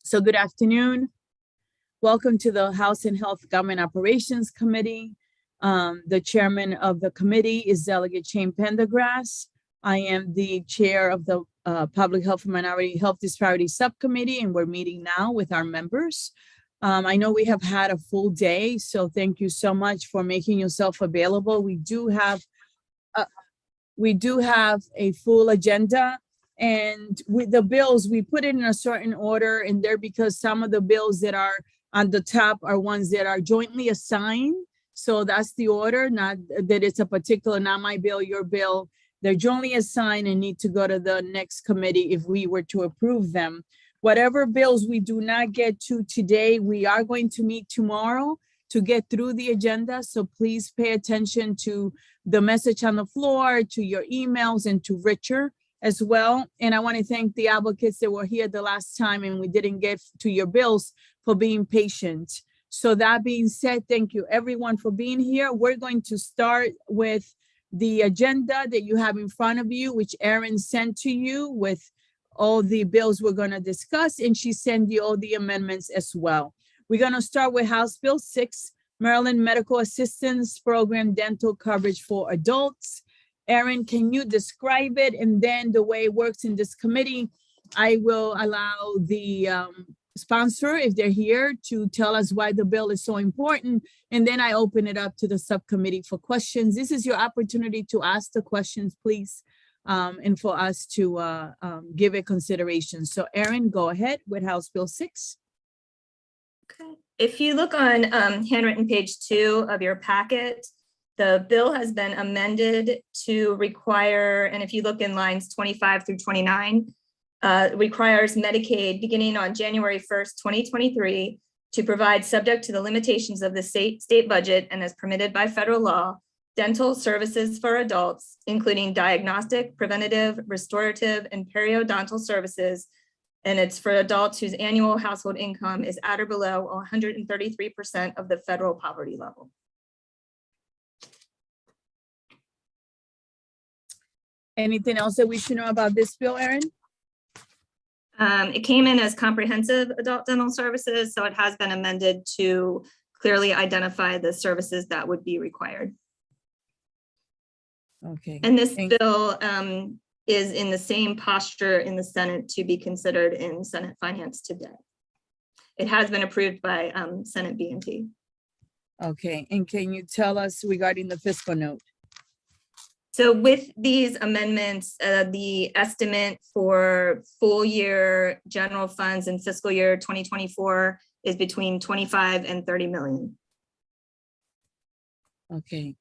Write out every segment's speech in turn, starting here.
So good afternoon. Welcome to the House and Health Government Operations Committee. The chairman of the committee is Delegate Shane Pendergrass. I am the chair of the Public Health and Minority Health Disparities Subcommittee, and we're meeting now with our members. I know we have had a full day, so thank you so much for making yourself available. We do have a full agenda. And with the bills, we put it in a certain order in there because some of the bills that are on the top are ones that are jointly assigned. So that's the order, not that it's a particular, not my bill, your bill. They're jointly assigned and need to go to the next committee if we were to approve them. Whatever bills we do not get to today, we are going to meet tomorrow to get through the agenda. So please pay attention to the message on the floor, to your emails, and to Richard as well. And I want to thank the advocates that were here the last time and we didn't get to your bills for being patient. So that being said, thank you everyone for being here. We're going to start with the agenda that you have in front of you, which Erin sent to you with all the bills we're going to discuss, and she sent you all the amendments as well. We're going to start with House Bill 6, Maryland Medical Assistance Program Dental Coverage for Adults. Erin, can you describe it? And then the way it works in this committee, I will allow the sponsor, if they're here, to tell us why the bill is so important. And then I open it up to the subcommittee for questions. This is your opportunity to ask the questions, please, and for us to give it consideration. So Erin, go ahead with House Bill 6. Okay. If you look on handwritten page 2 of your packet, the bill has been amended to require, and if you look in lines 25 through 29, requires Medicaid beginning on January 1st, 2023 to provide, subject to the limitations of the state budget and as permitted by federal law, dental services for adults, including diagnostic, preventative, restorative, and periodontal services. And it's for adults whose annual household income is at or below 133% of the federal poverty level. Anything else that we should know about this bill, Erin? It came in as comprehensive adult dental services, so it has been amended to clearly identify the services that would be required. Okay. And this bill is in the same posture in the Senate to be considered in Senate Finance today. It has been approved by Senate BMT. Okay, and can you tell us regarding the fiscal note? So with these amendments, the estimate for full year general funds in fiscal year 2024 is between 25 and 30 million. Okay.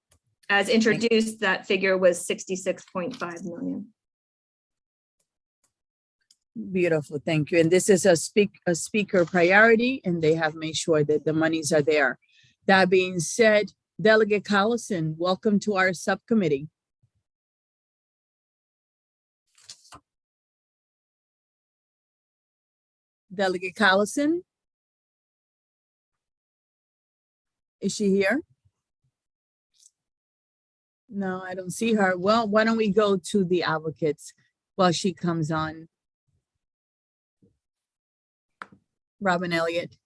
As introduced, that figure was 66.5 million. Beautiful, thank you. And this is a speaker priority, and they have made sure that the monies are there. That being said, Delegate Collison, welcome to our subcommittee. Delegate Collison? Is she here? No, I don't see her. Well, why don't we go to the advocates while she comes on? Robin Elliott.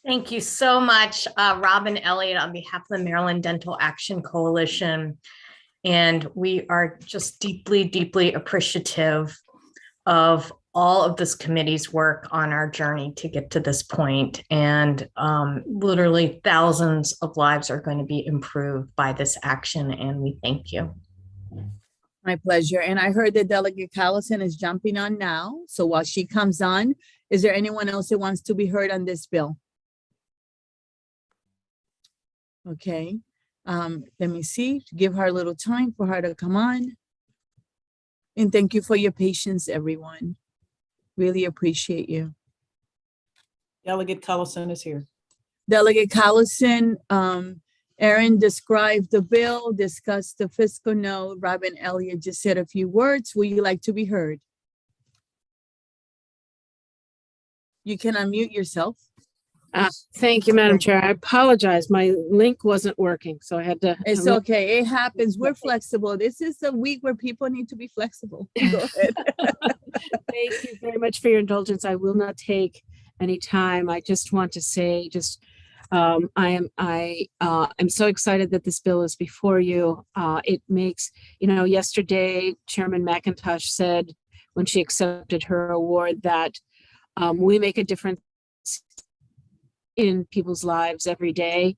Thank you so much, Robin Elliott, on behalf of the Maryland Dental Action Coalition. And we are just deeply, deeply appreciative of all of this committee's work on our journey to get to this point. And literally thousands of lives are going to be improved by this action. And we thank you. My pleasure. And I heard that Delegate Collison is jumping on now. So while she comes on, is there anyone else that wants to be heard on this bill? Okay. Let me see, give her a little time for her to come on. And thank you for your patience, everyone. Really appreciate you. Delegate Collison is here. Delegate Collison, Erin described the bill, discussed the fiscal note. Robin Elliott just said a few words. Would you like to be heard? You can unmute yourself. Thank you, Madam Chair. I apologize. My link wasn't working, so I had to. It's okay. It happens. We're flexible. This is a week where people need to be flexible. Go ahead. Thank you very much for your indulgence. I will not take any time. I just want to say, I'm so excited that this bill is before you. It makes, yesterday Chairman McIntosh said when she accepted her award that we make a difference in people's lives every day.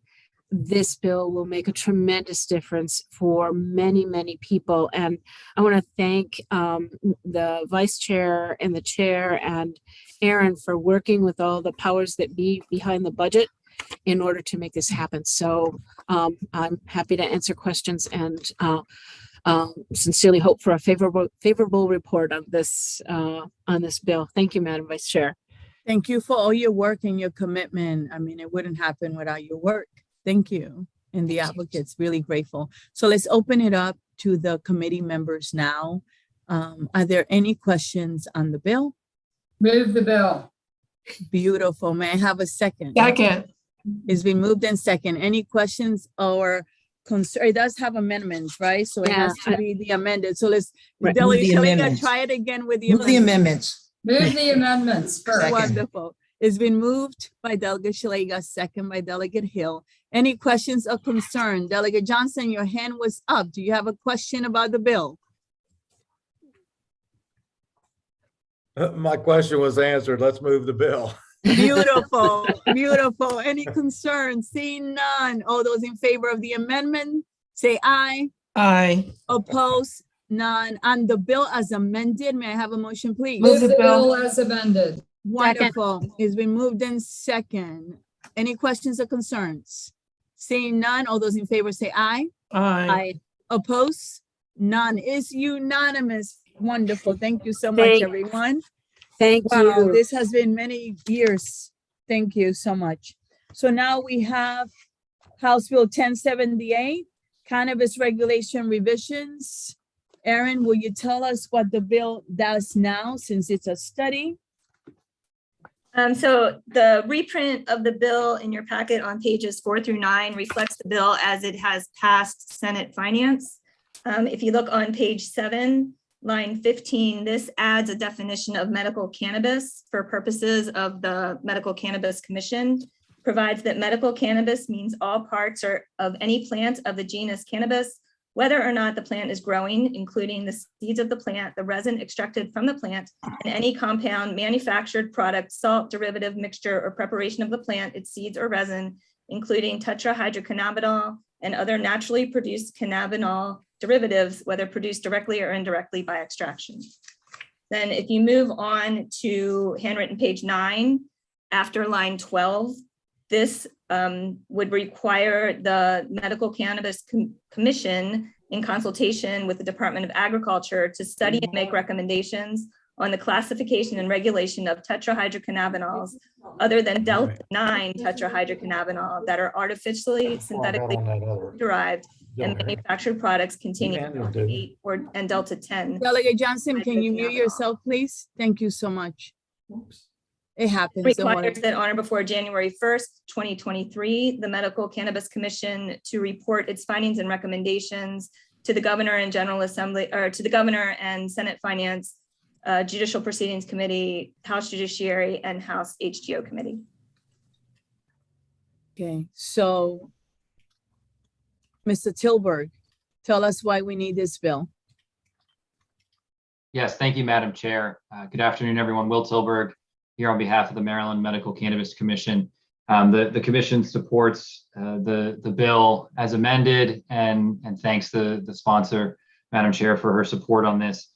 This bill will make a tremendous difference for many, many people. And I want to thank the vice chair and the chair and Aaron for working with all the powers that be behind the budget in order to make this happen. So I'm happy to answer questions and sincerely hope for a favorable report on this bill. Thank you, Madam Vice Chair. Thank you for all your work and your commitment. I mean, it wouldn't happen without your work. Thank you. And the advocates, really grateful. So let's open it up to the committee members now. Are there any questions on the bill? Move the bill. Beautiful. May I have a second? Second. It's been moved in second. Any questions or concern? It does have amendments, right? So it has to be the amended. So let's, Right. Delegate Move the Shalinga, amendments. try it again with the Move the amendments. amendments. Move the amendments first. Second. Wonderful. It's been moved by Delegate Shalinga, second by Delegate Hill. Any questions or concern? Delegate Johnson, your hand was up. Do you have a question about the bill? My question was answered. Let's move the bill. Beautiful, beautiful. Any concerns? Seeing none. All those in favor of the amendment, say aye. Aye. Oppose? None. On the bill as amended, may I have a motion, please? Move the bill as amended. Wonderful. It's been moved in second. Any questions or concerns? Seeing none, all those in favor say aye. Aye. Oppose? None. It's unanimous. Wonderful. Thank you so much, Thank- everyone. Thank Wow, you. this has been many years. Thank you so much. So now we have House Bill 1078, Cannabis Regulation Revisions. Erin, will you tell us what the bill does now, since it's a study? So the reprint of the bill in your packet on pages 4 through 9 reflects the bill as it has passed Senate Finance. If you look on page 7, line 15, this adds a definition of medical cannabis for purposes of the Medical Cannabis Commission, provides that medical cannabis means all parts or of any plant of the genus cannabis, whether or not the plant is growing, including the seeds of the plant, the resin extracted from the plant, and any compound, manufactured product, salt, derivative, mixture, or preparation of the plant, its seeds or resin, including tetrahydrocannabinol and other naturally produced cannabinol derivatives, whether produced directly or indirectly by extraction. Then if you move on to handwritten page 9, after line 12, this would require the Medical Cannabis Commission, in consultation with the Department of Agriculture, to study and make recommendations on the classification and regulation of tetrahydrocannabinols other than Delta-9 tetrahydrocannabinol that are artificially, synthetically derived and manufactured products containing Delta-8 and Delta-10. Delegate Johnson, can you mute yourself, please? Thank you so much. It happens. Don't worry. Requires that on or before January 1st, 2023, the Medical Cannabis Commission to report its findings and recommendations to the Governor and General Assembly, or to the Governor and Senate Finance, Judicial Proceedings Committee, House Judiciary, and House HGO Committee. Okay, so Mr. Tilburg, tell us why we need this bill. Yes, thank you, Madam Chair. Good afternoon, everyone. Will Tilburg here on behalf of the Maryland Medical Cannabis Commission. The commission supports the bill as amended and thanks the sponsor, Madam Chair, for her support on this.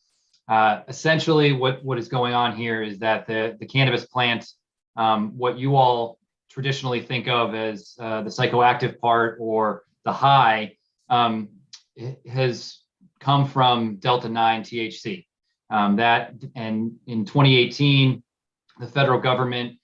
Essentially, what is going on here is that the cannabis plant, what you all traditionally think of as the psychoactive part or the high, has come from Delta-9 THC. And in 2018, the federal government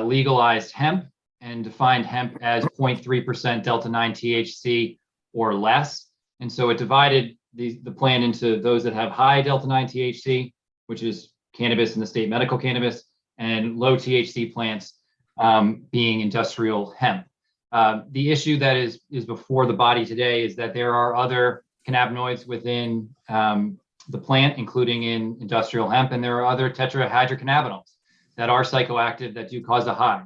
legalized hemp and defined hemp as 0.3% Delta-9 THC or less. And so it divided the plant into those that have high Delta-9 THC, which is cannabis and the state medical cannabis, and low THC plants being industrial hemp. The issue that is before the body today is that there are other cannabinoids within the plant, including in industrial hemp, and there are other tetrahydrocannabinoids that are psychoactive that do cause a high.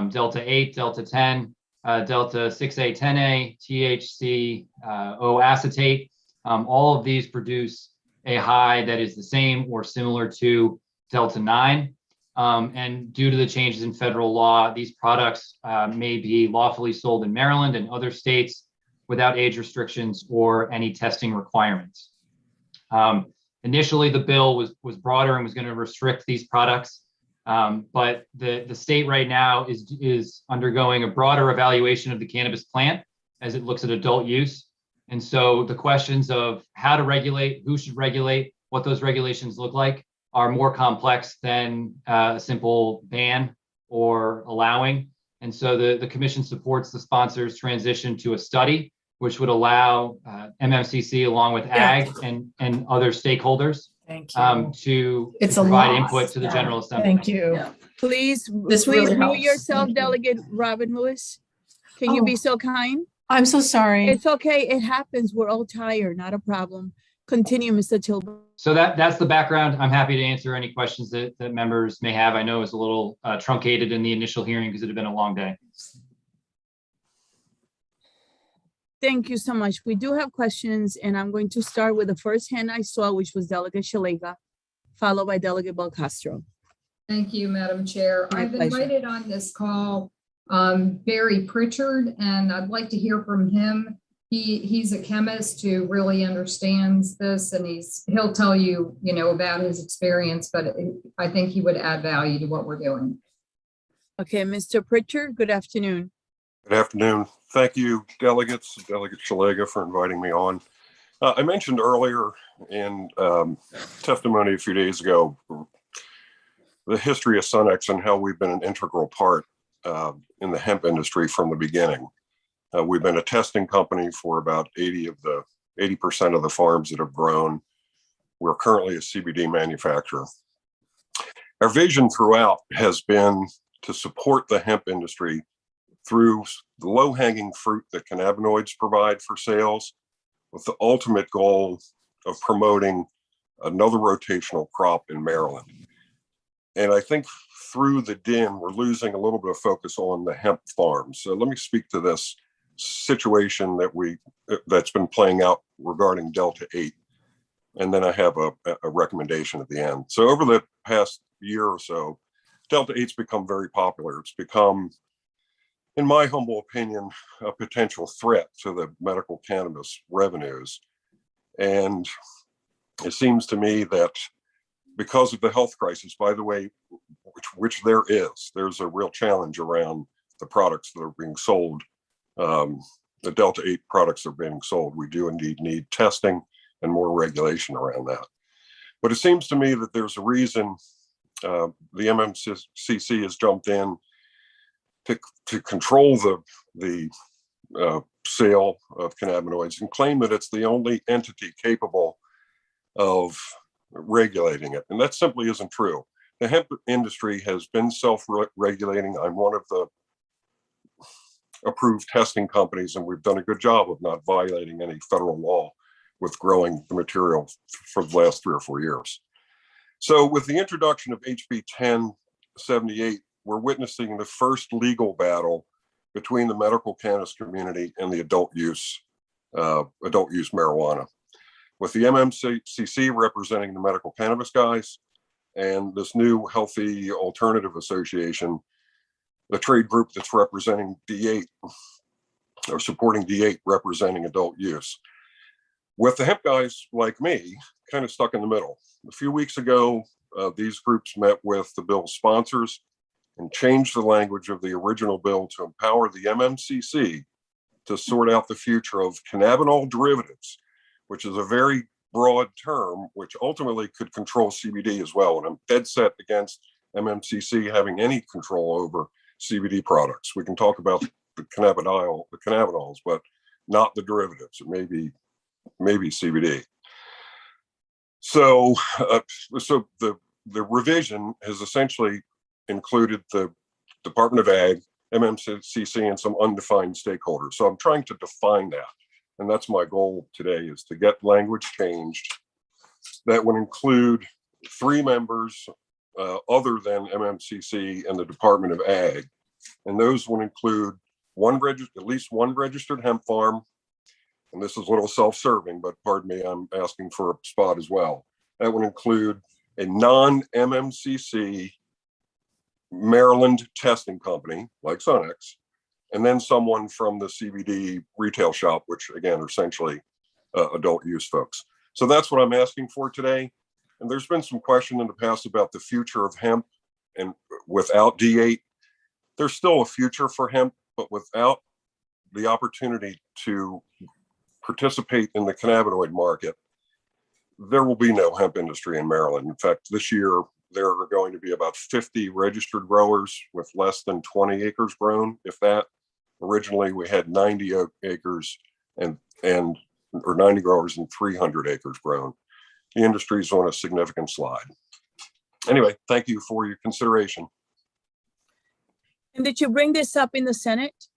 Delta 8, Delta 10, Delta 6A, 10A, THC, O-acetate, all of these produce a high that is the same or similar to Delta 9. And due to the changes in federal law, these products may be lawfully sold in Maryland and other states without age restrictions or any testing requirements. Initially, the bill was broader and was going to restrict these products, but the state right now is undergoing a broader evaluation of the cannabis plant as it looks at adult use. And so the questions of how to regulate, who should regulate, what those regulations look like are more complex than a simple ban or allowing. And so the commission supports the sponsor's transition to a study, which would allow MMCC along with AG and other stakeholders Thank you. to It's a provide loss. input to the General Assembly. Thank you. Please, This please really mute helps. yourself, Thank you. Delegate Robin Lewis. Can you Oh. be so kind? I'm so sorry. It's okay. It happens. We're all tired. Not a problem. Continue, Mr. Tilburg. So that's the background. I'm happy to answer any questions that members may have. I know it was a little truncated in the initial hearing because it had been a long day. Thank you so much. We do have questions, and I'm going to start with the first hand I saw, which was Delegate Shalega, followed by Delegate Belcastro. Thank you, Madam Chair. My I've pleasure. invited on this call Barry Pritchard, and I'd like to hear from him. He's a chemist who really understands this, and he'll tell you, about his experience, but I think he would add value to what we're doing. Okay, Mr. Pritchard, good afternoon. Good afternoon. Thank you, delegates, Delegate Shalega, for inviting me on. I mentioned earlier in testimony a few days ago the history of Sunex and how we've been an integral part in the hemp industry from the beginning. We've been a testing company for about 80% of the farms that have grown. We're currently a CBD manufacturer. Our vision throughout has been to support the hemp industry through the low-hanging fruit that cannabinoids provide for sales, with the ultimate goal of promoting another rotational crop in Maryland. And I think through the din, we're losing a little bit of focus on the hemp farms. So let me speak to this situation that's been playing out regarding Delta 8. And then I have a recommendation at the end. So over the past year or so, Delta 8's become very popular. It's become, in my humble opinion, a potential threat to the medical cannabis revenues. And it seems to me that because of the health crisis, by the way, which there's a real challenge around the products that are being sold, the Delta 8 products that are being sold. We do indeed need testing and more regulation around that. But it seems to me that there's a reason the MMCC has jumped in to control the sale of cannabinoids and claim that it's the only entity capable of regulating it. And that simply isn't true. The hemp industry has been self-regulating. I'm one of the approved testing companies, and we've done a good job of not violating any federal law with growing the material for the last 3 or 4 years. So with the introduction of HB 1078, we're witnessing the first legal battle between the medical cannabis community and the adult use marijuana, with the MMCC representing the medical cannabis guys and this new Healthy Alternative Association, the trade group that's representing D8 or supporting D8 representing adult use. With the hemp guys like me kind of stuck in the middle. A few weeks ago, these groups met with the bill's sponsors and changed the language of the original bill to empower the MMCC to sort out the future of cannabinol derivatives, which is a very broad term, which ultimately could control CBD as well. And I'm dead set against MMCC having any control over CBD products. We can talk about the cannabinols, but not the derivatives. It may be CBD. So, the revision has essentially included the Department of Ag, MMCC, and some undefined stakeholders. So I'm trying to define that. And that's my goal today, is to get language changed that would include 3 members other than MMCC and the Department of Ag. And those would include at least one registered hemp farm. And this is a little self-serving, but pardon me, I'm asking for a spot as well. That would include a non-MMCC Maryland testing company like Sonex, and then someone from the CBD retail shop, which again are essentially adult use folks. So that's what I'm asking for today. And there's been some question in the past about the future of hemp, and without D8, there's still a future for hemp, but without the opportunity to participate in the cannabinoid market, there will be no hemp industry in Maryland. In fact, this year, there are going to be about 50 registered growers with less than 20 acres grown, if that. Originally, we had 90 acres or 90 growers and 300 acres grown. The industry is on a significant slide. Anyway, thank you for your consideration. And did you bring this up in the Senate?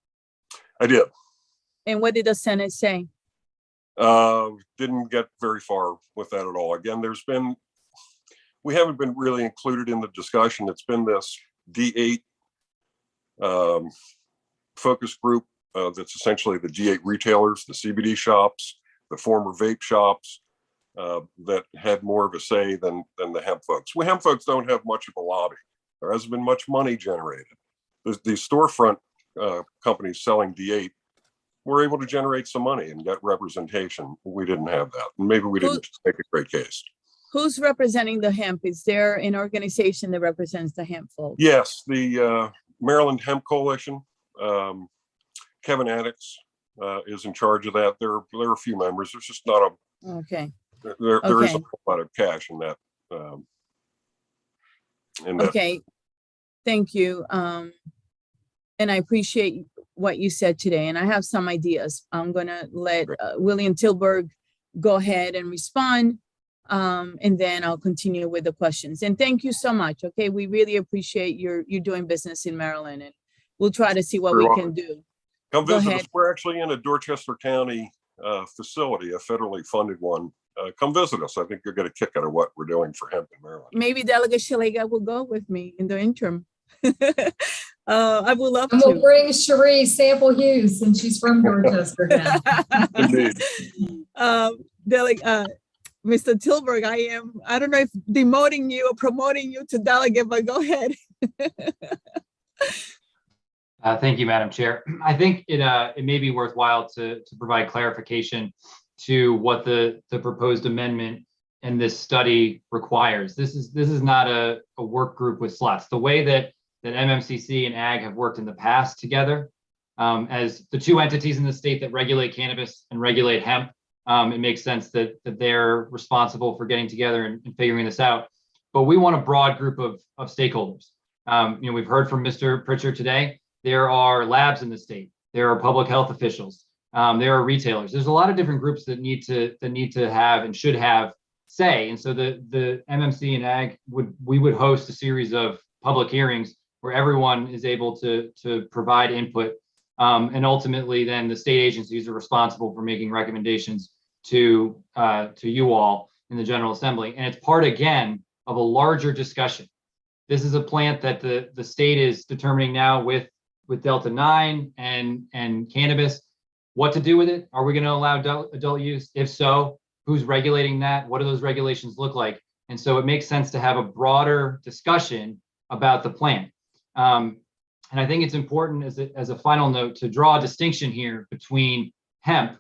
I did. And what did the Senate say? Didn't get very far with that at all. Again, we haven't been really included in the discussion. It's been this D8 focus group that's essentially the D8 retailers, the CBD shops, the former vape shops that had more of a say than the hemp folks. We hemp folks don't have much of a lobby. There hasn't been much money generated. The storefront companies selling D8 were able to generate some money and get representation. We didn't have that. And maybe we didn't make a great case. Who's representing the hemp? Is there an organization that represents the hemp folks? Yes, the Maryland Hemp Coalition. Kevin Addix is in charge of that. There are a few members. There's just not a Okay. There is a lot of cash in that. Okay. Thank you. And I appreciate what you said today. And I have some ideas. I'm gonna let William Tilburg go ahead and respond. And then I'll continue with the questions. And thank you so much. Okay, we really appreciate you doing business in Maryland, and we'll try to see what we can do. Come Go visit ahead. us. We're actually in a Dorchester County facility, a federally funded one. Come visit us. I think you'll get a kick out of what we're doing for hemp in Maryland. Maybe Delegate Shalega will go with me in the interim. I would love And we'll to. bring Cherie Sample Hughes, and she's from Dorchester now. Indeed. Mr. Tilburg, I don't know if demoting you or promoting you to delegate, but go ahead. Thank you, Madam Chair. I think it may be worthwhile to provide clarification to what the proposed amendment in this study requires. This is not a work group with slots. The way that MMCC and AG have worked in the past together as the two entities in the state that regulate cannabis and regulate hemp, it makes sense that they're responsible for getting together and figuring this out. But we want a broad group of stakeholders. We've heard from Mr. Pritchard today. There are labs in the state. There are public health officials. There are retailers. There's a lot of different groups that need to have and should have say. And so the MMC and AG would host a series of public hearings where everyone is able to provide input. And ultimately, then the state agencies are responsible for making recommendations to you all in the General Assembly. And it's part, again, of a larger discussion. This is a plant that the state is determining now with Delta 9 and cannabis, what to do with it. Are we going to allow adult use? If so, who's regulating that? What do those regulations look like? And so it makes sense to have a broader discussion about the plant. And I think it's important as a final note to draw a distinction here between hemp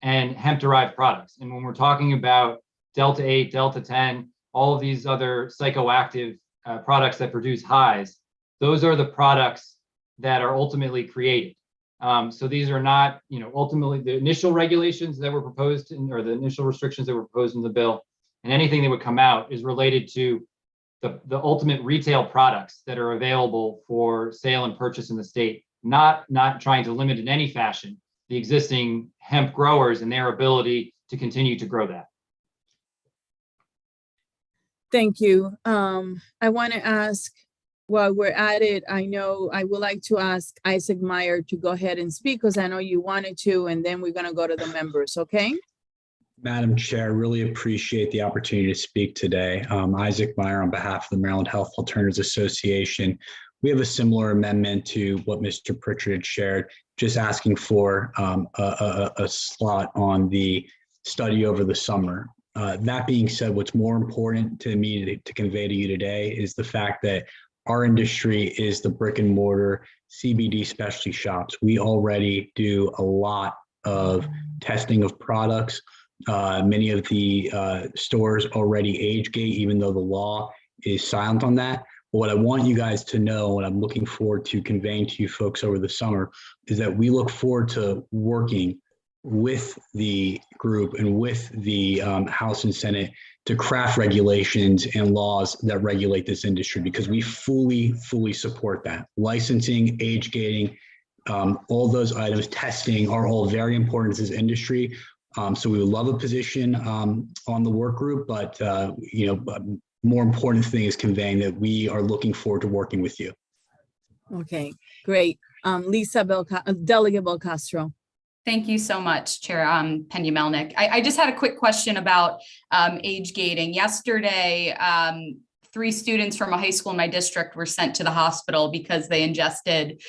and hemp-derived products. And when we're talking about Delta 8, Delta 10, all of these other psychoactive products that produce highs, those are the products that are ultimately created. So these are not, ultimately the initial regulations that were proposed or the initial restrictions that were proposed in the bill, and anything that would come out is related to the ultimate retail products that are available for sale and purchase in the state, not trying to limit in any fashion the existing hemp growers and their ability to continue to grow that. Thank you. I want to ask, while we're at it, I would like to ask Isaac Meyer to go ahead and speak because I know you wanted to, and then we're going to go to the members, okay? Madam Chair, really appreciate the opportunity to speak today. Isaac Meyer on behalf of the Maryland Health Alternatives Association. We have a similar amendment to what Mr. Pritchard had shared, just asking for a slot on the study over the summer. That being said, what's more important to me to convey to you today is the fact that our industry is the brick and mortar CBD specialty shops. We already do a lot of testing of products. Many of the stores already age gate, even though the law is silent on that. But what I want you guys to know, and I'm looking forward to conveying to you folks over the summer, is that we look forward to working with the group and with the House and Senate to craft regulations and laws that regulate this industry, because we fully support that. Licensing, age gating, all those items, testing are all very important to this industry. So we would love a position on the work group, but more important thing is conveying that we are looking forward to working with you. Okay, great. Delegate Belcastro. Thank you so much, Chair Pena Melnick. I just had a quick question about age gating. Yesterday, 3 students from a high school in my district were sent to the hospital because they ingested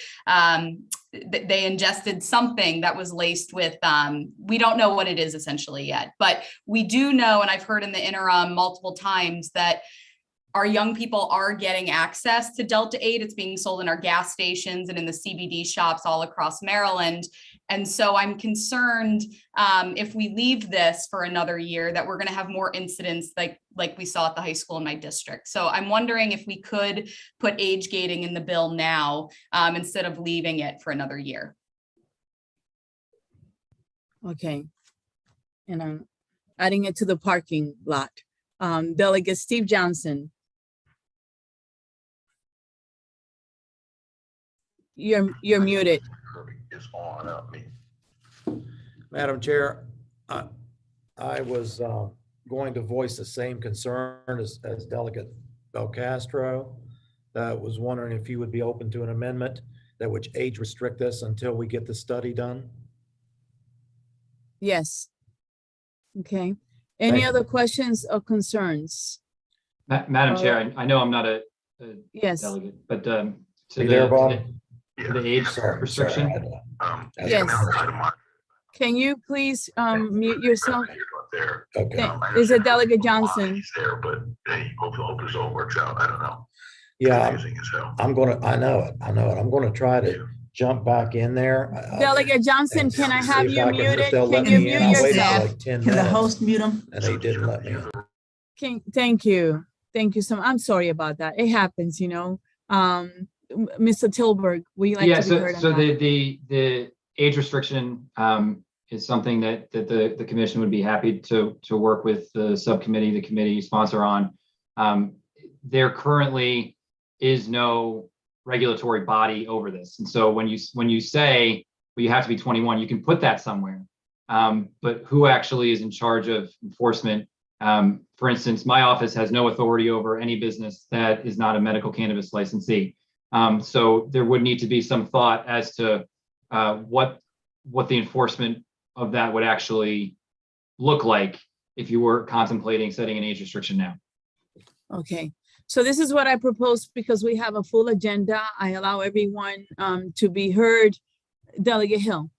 something that was laced with, we don't know what it is essentially yet, but we do know, and I've heard in the interim multiple times, that our young people are getting access to Delta 8. It's being sold in our gas stations and in the CBD shops all across Maryland. And so I'm concerned if we leave this for another year, that we're going to have more incidents like we saw at the high school in my district. So I'm wondering if we could put age gating in the bill now instead of leaving it for another year. Okay. And I'm adding it to the parking lot. Delegate Steve Johnson. You're muted. Madam Chair, I was going to voice the same concern as Delegate Belcastro. Was wondering if you would be open to an amendment that would age restrict this until we get the study done. Yes. Okay. Any other questions or concerns? Madam Chair, I know I'm not a Yes. delegate, but to the age restriction. Yes. Can you please mute yourself? Okay. Is it Delegate Johnson? There, but hey, hope this all works out. I don't know. Yeah, Confusing as hell. I know it. I'm going to try to jump back in there. Delegate Johnson, and can I see have if you I can- if muted? they'll Can let you me in. mute I waited for yourself? like 10 Can the minutes, host mute them? and they didn't let me in. Thank you. Thank you so much. I'm sorry about that. It happens, Mr. Tilburg, we like to be heard on So that. the age restriction is something that the commission would be happy to work with the subcommittee, the committee sponsor on. There currently is no regulatory body over this, and so when you say, well, you have to be 21, you can put that somewhere, but who actually is in charge of enforcement? For instance, my office has no authority over any business that is not a medical cannabis licensee. So there would need to be some thought as to what the enforcement of that would actually look like if you were contemplating setting an age restriction now. Okay, so this is what I propose because we have a full agenda. I allow everyone to be heard. Delegate Hill.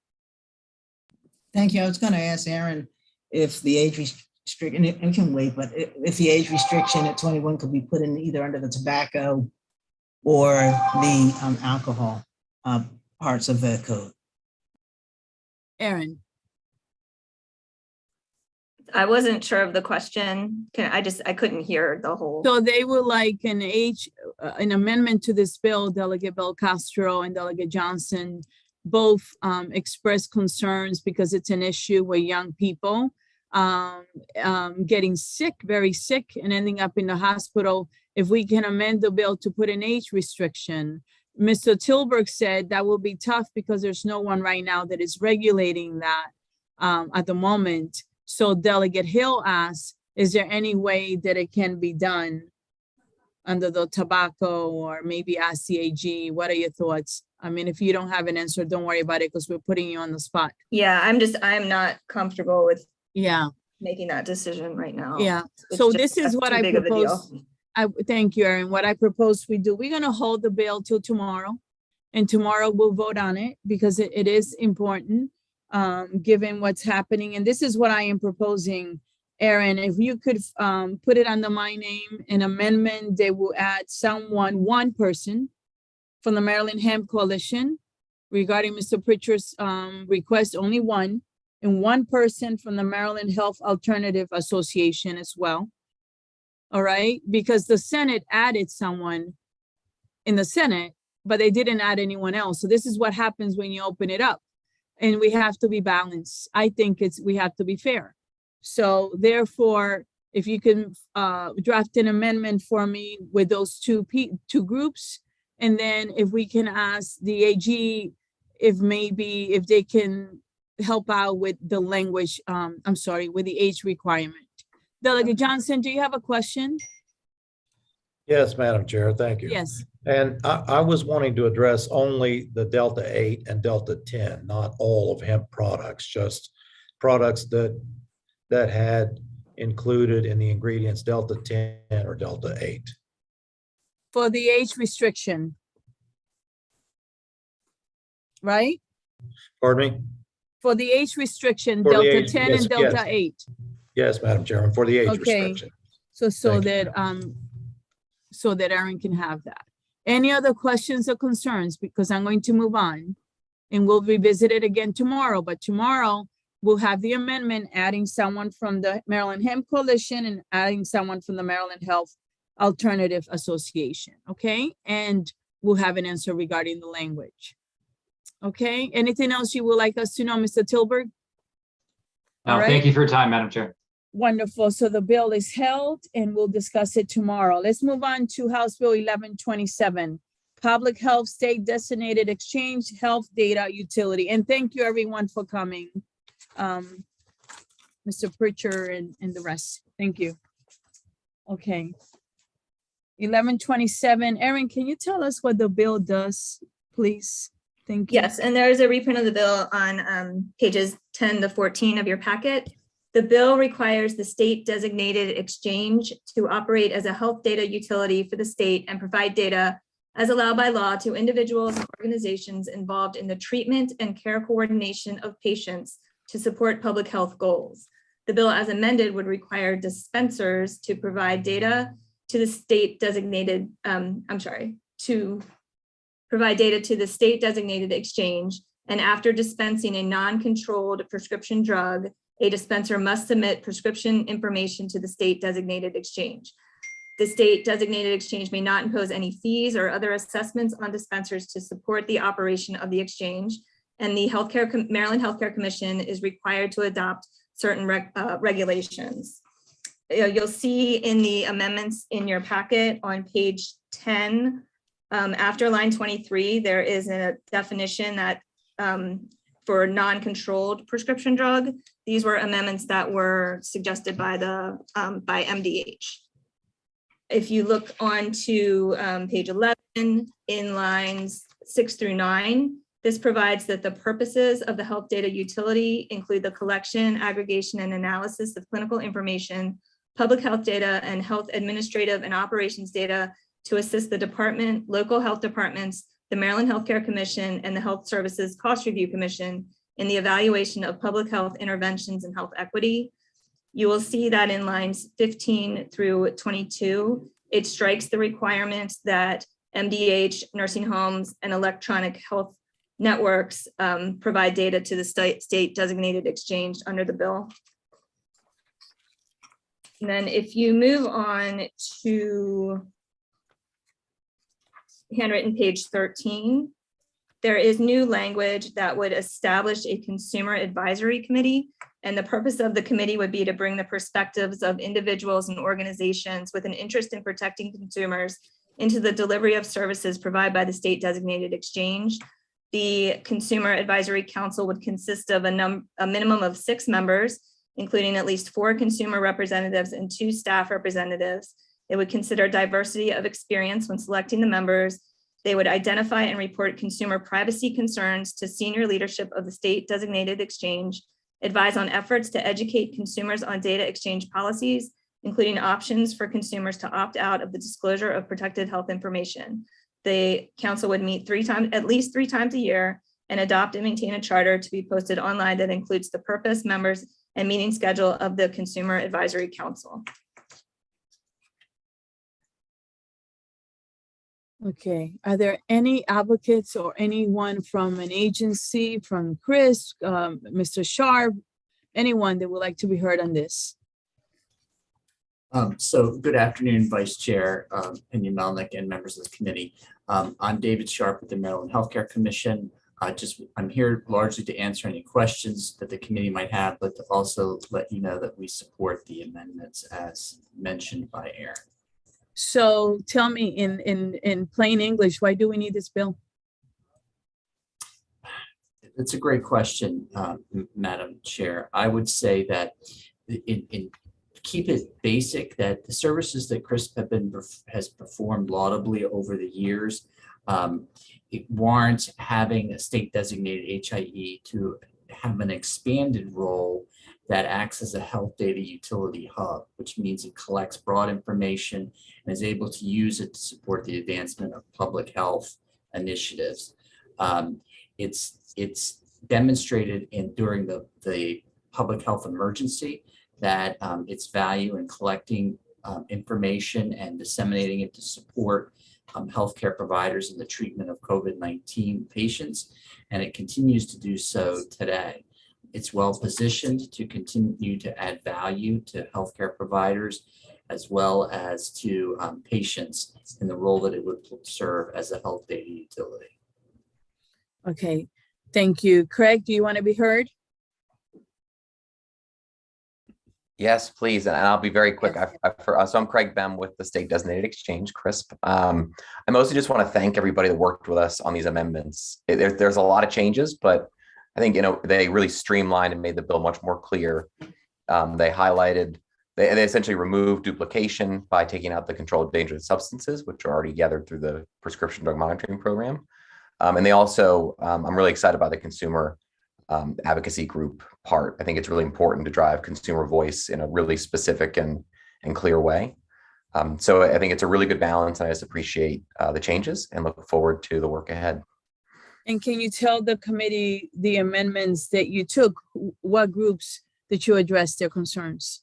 Thank you. I was going to ask Aaron if the age restriction, and it can wait, but if the age restriction at 21 could be put in either under the tobacco or the alcohol parts of the code. Aaron. I wasn't sure of the question. I couldn't hear the whole. So they would like an amendment to this bill. Delegate Belcastro and Delegate Johnson both expressed concerns because it's an issue where young people getting sick, very sick, and ending up in the hospital. If we can amend the bill to put an age restriction, Mr. Tilburg said that will be tough because there's no one right now that is regulating that at the moment. So Delegate Hill asked, is there any way that it can be done under the tobacco or maybe ask CAG? What are your thoughts? I mean, if you don't have an answer, don't worry about it because we're putting you on the spot. Yeah, I'm not comfortable with. Yeah. making that decision right now. Yeah, It's so just this is that's what too I big of a deal. propose. Thank you, Erin. What I propose we do, we're gonna hold the bill till tomorrow. And tomorrow we'll vote on it because it is important, given what's happening. And this is what I am proposing, Erin, if you could put it under my name, an amendment, they will add one person from the Maryland Hemp Coalition regarding Mr. Pritchard's request, only one, and one person from the Maryland Health Alternative Association as well. All right, because the Senate added someone in the Senate, but they didn't add anyone else. So this is what happens when you open it up. And we have to be balanced. I think we have to be fair. So therefore, if you can draft an amendment for me with those two groups, and then if we can ask the AG if they can help out with the language, with the age requirement. Delegate Johnson, do you have a question? Yes, Madam Chair, thank you. Yes. And I was wanting to address only the Delta 8 and Delta 10, not all of hemp products, just products that had included in the ingredients Delta 10 or Delta 8. For the age restriction. Right? Pardon me? For the age restriction, For the Delta age, 10 yes, and Delta yes. 8. Yes, Madam Chairman, for the age Okay. restriction. So Thank you. that Erin can have that. Any other questions or concerns? Because I'm going to move on and we'll revisit it again tomorrow. But tomorrow we'll have the amendment adding someone from the Maryland Hemp Coalition and adding someone from the Maryland Health Alternative Association. Okay, and we'll have an answer regarding the language. Okay, anything else you would like us to know, Mr. Tilburg? No, All right. thank you for your time, Madam Chair. Wonderful. So the bill is held and we'll discuss it tomorrow. Let's move on to House Bill 1127, Public Health State Designated Exchange Health Data Utility. And thank you everyone for coming. Mr. Pritchard and the rest. Thank you. Okay. 1127, Erin, can you tell us what the bill does, please? Thank you. Yes, and there's a reprint of the bill on pages 10 to 14 of your packet. The bill requires the state designated exchange to operate as a health data utility for the state and provide data as allowed by law to individuals and organizations involved in the treatment and care coordination of patients to support public health goals. The bill as amended would require dispensers to provide data to the state designated, to provide data to the state designated exchange. And after dispensing a non-controlled prescription drug, a dispenser must submit prescription information to the state designated exchange. The state designated exchange may not impose any fees or other assessments on dispensers to support the operation of the exchange. And the Maryland Healthcare Commission is required to adopt certain regulations. You'll see in the amendments in your packet on page 10, after line 23, there is a definition that for non-controlled prescription drug. These were amendments that were suggested by by MDH. If you look on to page 11 in lines 6 through 9, this provides that the purposes of the health data utility include the collection, aggregation, and analysis of clinical information, public health data, and health administrative and operations data to assist the department, local health departments, the Maryland Healthcare Commission, and the Health Services Cost Review Commission in the evaluation of public health interventions and health equity. You will see that in lines 15 through 22, it strikes the requirement that MDH, nursing homes, and electronic health networks provide data to the state designated exchange under the bill. And then if you move on to handwritten page 13, there is new language that would establish a consumer advisory committee. And the purpose of the committee would be to bring the perspectives of individuals and organizations with an interest in protecting consumers into the delivery of services provided by the state designated exchange. The Consumer Advisory Council would consist of a minimum of 6 members, including at least 4 consumer representatives and 2 staff representatives. They would consider diversity of experience when selecting the members. They would identify and report consumer privacy concerns to senior leadership of the state designated exchange. advise on efforts to educate consumers on data exchange policies, including options for consumers to opt out of the disclosure of protected health information. The council would meet at least three times a year, and adopt and maintain a charter to be posted online that includes the purpose, members, and meeting schedule of the Consumer Advisory Council. Okay, are there any advocates or anyone from an agency, from Chris, Mr. Sharp, anyone that would like to be heard on this? So good afternoon, Vice Chair Pinion Melnick and members of the committee. I'm David Sharp with the Maryland Healthcare Commission. I'm here largely to answer any questions that the committee might have, but to also let you know that we support the amendments as mentioned by Aaron. So tell me in plain English, why do we need this bill? It's a great question, Madam Chair. I would say that keep it basic, that the services that CRISP has performed laudably over the years, it warrants having a state designated HIE to have an expanded role that acts as a health data utility hub, which means it collects broad information and is able to use it to support the advancement of public health initiatives. It's demonstrated during the public health emergency that its value in collecting information and disseminating it to support healthcare providers in the treatment of COVID-19 patients, and it continues to do so today. It's well positioned to continue to add value to healthcare providers as well as to patients in the role that it would serve as a health data utility. Okay, thank you. Craig, do you want to be heard? Yes, please, and I'll be very quick. So I'm Craig Bem with the State Designated Exchange, CRISP. I mostly just want to thank everybody that worked with us on these amendments. There's a lot of changes, but I think they really streamlined and made the bill much more clear. They highlighted, they essentially removed duplication by taking out the controlled dangerous substances, which are already gathered through the prescription drug monitoring program. And they also, I'm really excited about the consumer advocacy group part. I think it's really important to drive consumer voice in a really specific and clear way. So I think it's a really good balance, and I just appreciate the changes and look forward to the work ahead. And can you tell the committee the amendments that you took, what groups that you addressed their concerns?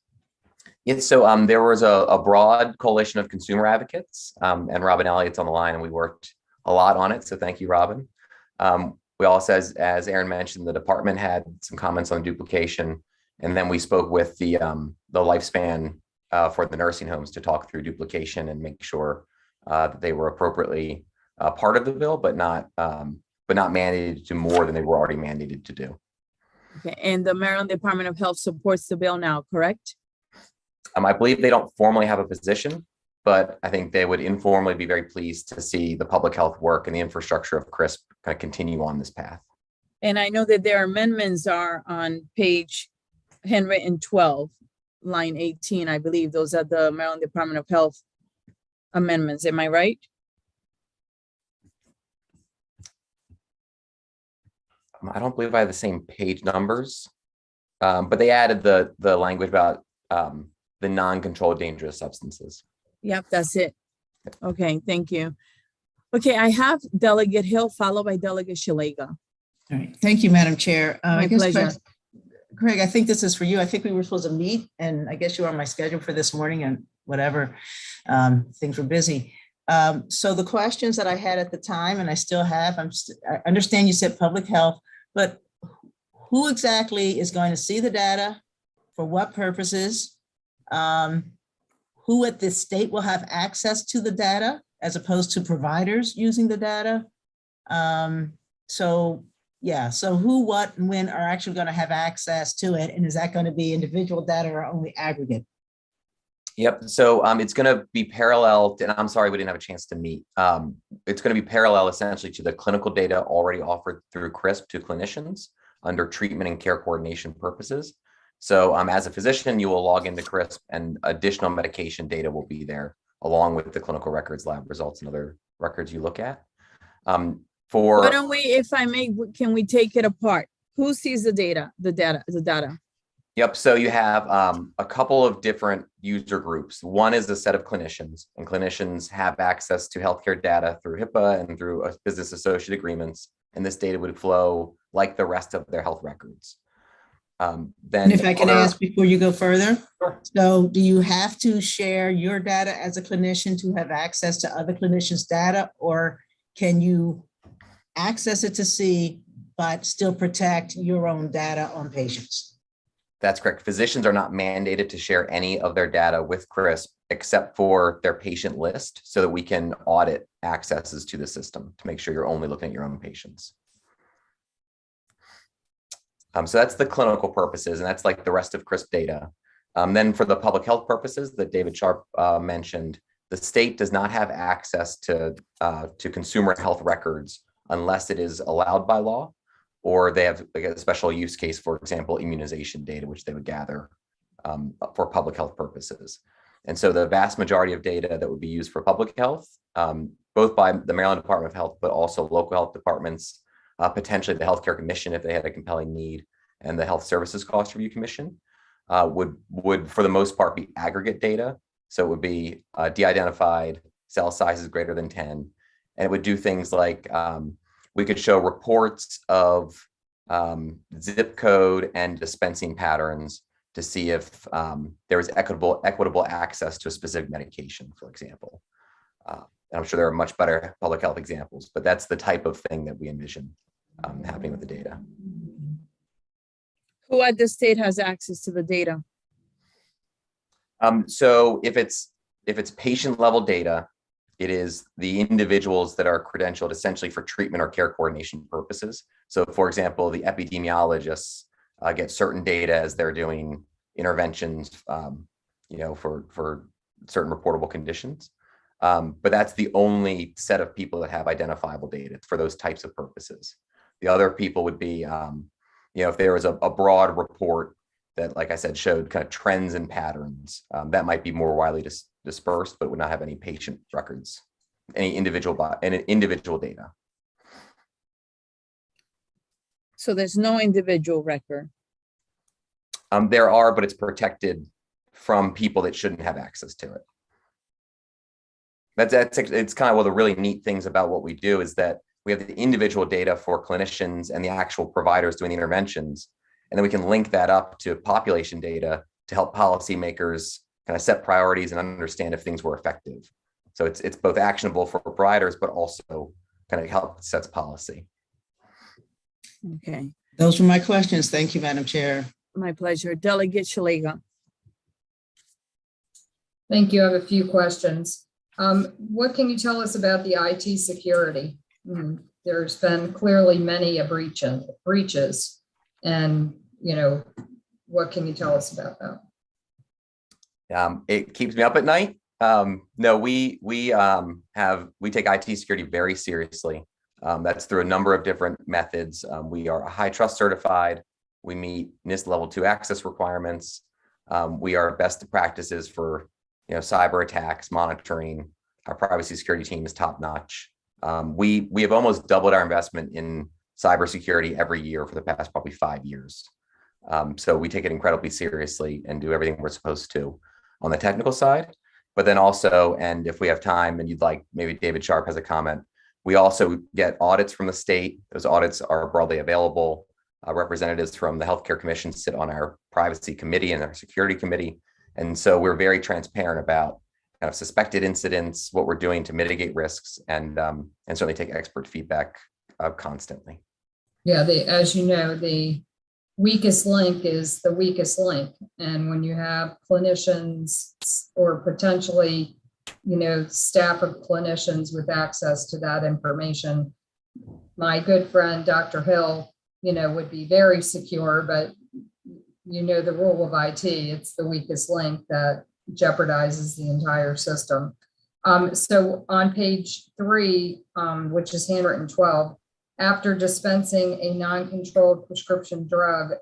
Yes, so there was a broad coalition of consumer advocates, and Robin Elliott's on the line, and we worked a lot on it. So thank you, Robin. We also, as Aaron mentioned, the department had some comments on duplication, and then we spoke with the lifespan for the nursing homes to talk through duplication and make sure that they were appropriately part of the bill, but not mandated to do more than they were already mandated to do. Okay, and the Maryland Department of Health supports the bill now, correct? I believe they don't formally have a position, but I think they would informally be very pleased to see the public health work and the infrastructure of CRISP kind of continue on this path. And I know that their amendments are on page handwritten 12, line 18, I believe. Those are the Maryland Department of Health amendments. Am I right? I don't believe I have the same page numbers, but they added the language about the non-controlled dangerous substances. Yep, that's it. Okay, thank you. Okay, I have Delegate Hill followed by Delegate Shalega. All right, thank you, Madam Chair. My pleasure. Craig, I think this is for you. I think we were supposed to meet, and I guess you were on my schedule for this morning and whatever, things were busy. So the questions that I had at the time, and I still have, I understand you said public health, but who exactly is going to see the data? For what purposes? Who at this state will have access to the data as opposed to providers using the data? So who, what, and when are actually going to have access to it? And is that going to be individual data or only aggregate? Yep. So it's going to be parallel, and I'm sorry we didn't have a chance to meet. It's going to be parallel essentially to the clinical data already offered through CRISP to clinicians under treatment and care coordination purposes. So as a physician, you will log into CRISP and additional medication data will be there along with the clinical records, lab results, and other records you look at. Why don't we, if I may, can we take it apart? Who sees the data? Yep. So you have a couple of different user groups. One is a set of clinicians, and clinicians have access to healthcare data through HIPAA and through business associate agreements. And this data would flow like the rest of their health records. Then And if I can ask before you go further, Sure. so do you have to share your data as a clinician to have access to other clinicians' data, or can you access it to see, but still protect your own data on patients? That's correct. Physicians are not mandated to share any of their data with CRISP except for their patient list so that we can audit accesses to the system to make sure you're only looking at your own patients. So that's the clinical purposes, and that's like the rest of CRISP data. Then for the public health purposes that David Sharp mentioned, the state does not have access to consumer health records unless it is allowed by law, or they have like a special use case, for example, immunization data, which they would gather for public health purposes. And so the vast majority of data that would be used for public health, both by the Maryland Department of Health, but also local health departments, potentially the Healthcare Commission if they had a compelling need, and the Health Services Cost Review Commission would for the most part be aggregate data. So it would be de-identified, cell sizes greater than 10, and it would do things like we could show reports of zip code and dispensing patterns to see if there was equitable access to a specific medication, for example. And I'm sure there are much better public health examples, but that's the type of thing that we envision happening with the data. Who at the state has access to the data? So if it's patient level data, it is the individuals that are credentialed essentially for treatment or care coordination purposes. So for example, the epidemiologists get certain data as they're doing interventions, for certain reportable conditions. But that's the only set of people that have identifiable data for those types of purposes. The other people would be, if there was a broad report that, like I said, showed kind of trends and patterns, that might be more widely dispersed, but would not have any patient records, any individual data. So there's no individual record. There are, but it's protected from people that shouldn't have access to it. It's kind of one of the really neat things about what we do is that we have the individual data for clinicians and the actual providers doing the interventions, and then we can link that up to population data to help policymakers kind of set priorities and understand if things were effective. So it's both actionable for providers, but also kind of help sets policy. Okay. Those were my questions. Thank you, Madam Chair. My pleasure. Delegate Shalega. Thank you. I have a few questions. What can you tell us about the IT security? There's been clearly many breaches, and what can you tell us about that? It keeps me up at night. No, we take IT security very seriously. That's through a number of different methods. We are high trust certified. We meet NIST level 2 access requirements. We are best practices for cyber attacks, monitoring. Our privacy security team is top notch. We have almost doubled our investment in cybersecurity every year for the past probably 5 years. So we take it incredibly seriously and do everything we're supposed to on the technical side. But then also, and if we have time and you'd like, maybe David Sharp has a comment, we also get audits from the state. Those audits are broadly available. Representatives from the Healthcare Commission sit on our privacy committee and our security committee. And so we're very transparent about kind of suspected incidents, what we're doing to mitigate risks, and certainly take expert feedback constantly. Yeah, as you know, the weakest link is the weakest link. And when you have clinicians or potentially, staff of clinicians with access to that information, my good friend, Dr. Hill, would be very secure, but the rule of IT, it's the weakest link that jeopardizes the entire system. So on page 3, which is handwritten 12, after dispensing a non-controlled prescription drug.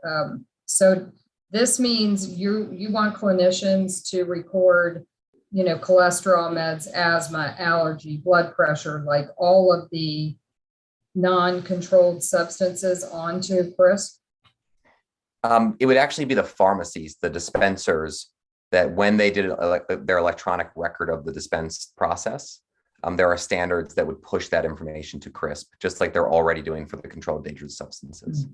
So this means you want clinicians to record, cholesterol meds, asthma, allergy, blood pressure, like all of the, non-controlled substances onto CRISP? It would actually be the pharmacies, the dispensers, that when they did their electronic record of the dispense process, there are standards that would push that information to CRISP, just like they're already doing for the controlled dangerous substances.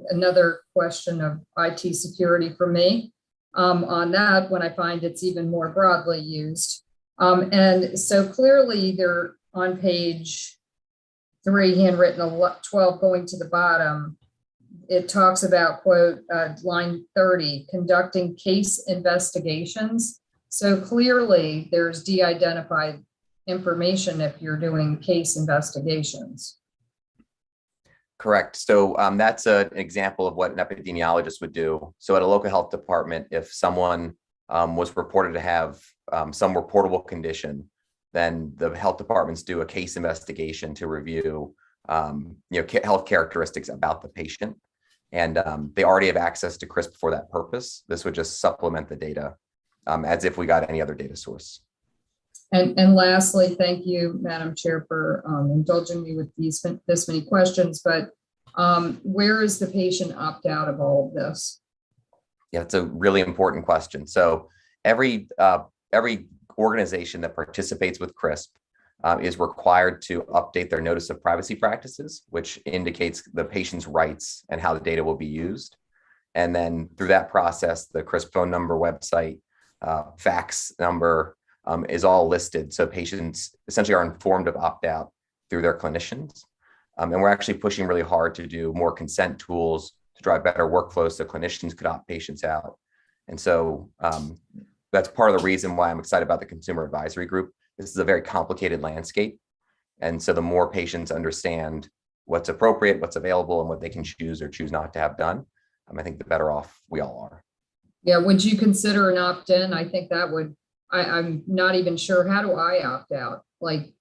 Another question of IT security for me on that, when I find it's even more broadly used. And so clearly they're on page 3, handwritten 12, going to the bottom. It talks about, quote, line 30, conducting case investigations. So clearly there's de-identified information if you're doing case investigations. Correct. So that's an example of what an epidemiologist would do. So at a local health department, if someone was reported to have some reportable condition, then the health departments do a case investigation to review health characteristics about the patient. And they already have access to CRISP for that purpose. This would just supplement the data as if we got any other data source. And lastly, thank you, Madam Chair, for indulging me with this many questions, but where is the patient opt out of all of this? Yeah, it's a really important question. So every organization that participates with CRISP is required to update their notice of privacy practices, which indicates the patient's rights and how the data will be used. And then through that process, the CRISP phone number, website, fax number is all listed. So patients essentially are informed of opt-out through their clinicians. And we're actually pushing really hard to do more consent tools to drive better workflows so clinicians could opt patients out. And so that's part of the reason why I'm excited about the Consumer Advisory Group. This is a very complicated landscape. And so the more patients understand what's appropriate, what's available, and what they can choose or choose not to have done, I think the better off we all are. Yeah, would you consider an opt-in? I think that would, I'm not even sure, how do I opt out? Like,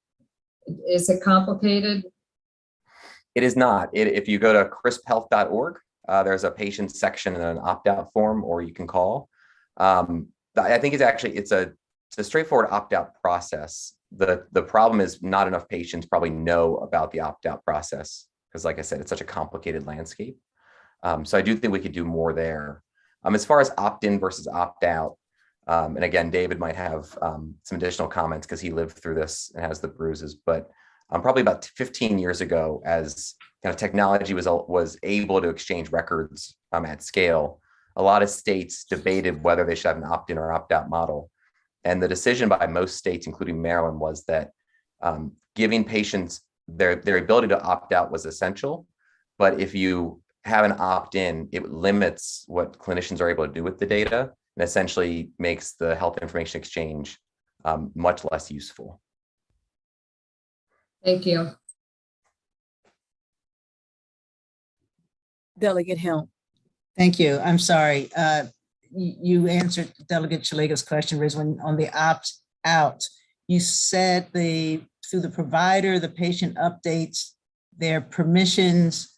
is it complicated? It is not. If you go to crisphealth.org, there's a patient section and an opt-out form, or you can call. I think it's a straightforward opt-out process. The problem is not enough patients probably know about the opt-out process because, like I said, it's such a complicated landscape. So I do think we could do more there. As far as opt-in versus opt-out, and again, David might have some additional comments because he lived through this and has the bruises, but probably about 15 years ago, as kind of technology was able to exchange records at scale, a lot of states debated whether they should have an opt-in or opt-out model. And the decision by most states, including Maryland, was that giving patients their ability to opt out was essential. But if you have an opt-in, it limits what clinicians are able to do with the data and essentially makes the health information exchange much less useful. Thank you. Delegate Hill. Thank you. I'm sorry. You answered Delegate Shalega's question, Riz, when on the opt-out. You said through the provider, the patient updates their permissions.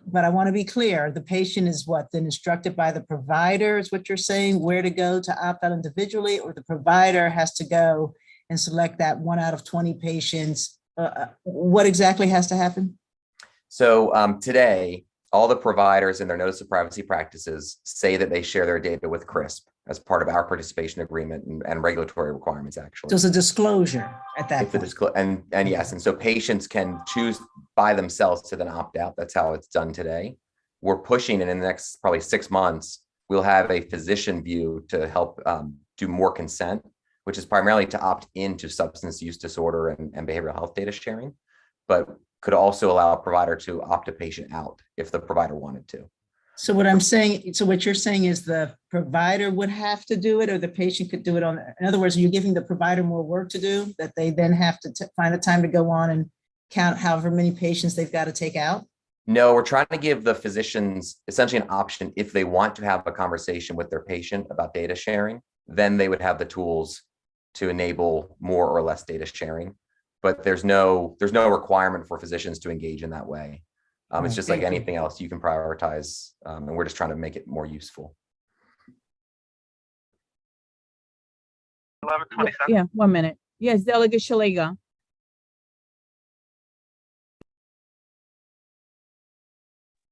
But I want to be clear, the patient is what, then instructed by the provider is what you're saying, where to go to opt out individually, or the provider has to go and select that 1 out of 20 patients? What exactly has to happen? So today, all the providers in their notice of privacy practices say that they share their data with CRISP as part of our participation agreement and regulatory requirements, actually. So it's a disclosure at that point. And yes, and so patients can choose by themselves to then opt out. That's how it's done today. We're pushing, and in the next probably 6 months, we'll have a physician view to help do more consent, which is primarily to opt into substance use disorder and behavioral health data sharing, but could also allow a provider to opt a patient out if the provider wanted to. So what I'm saying, so what you're saying is the provider would have to do it, or the patient could do it on, in other words, are you giving the provider more work to do, that they then have to find the time to go on and count however many patients they've got to take out? No, we're trying to give the physicians essentially an option. If they want to have a conversation with their patient about data sharing, then they would have the tools to enable more or less data sharing. But there's no requirement for physicians to engage in that way. It's just like anything else you can prioritize, and we're just trying to make it more useful. 11:27. Yeah, 1 minute. Yes, Delegate Shalega.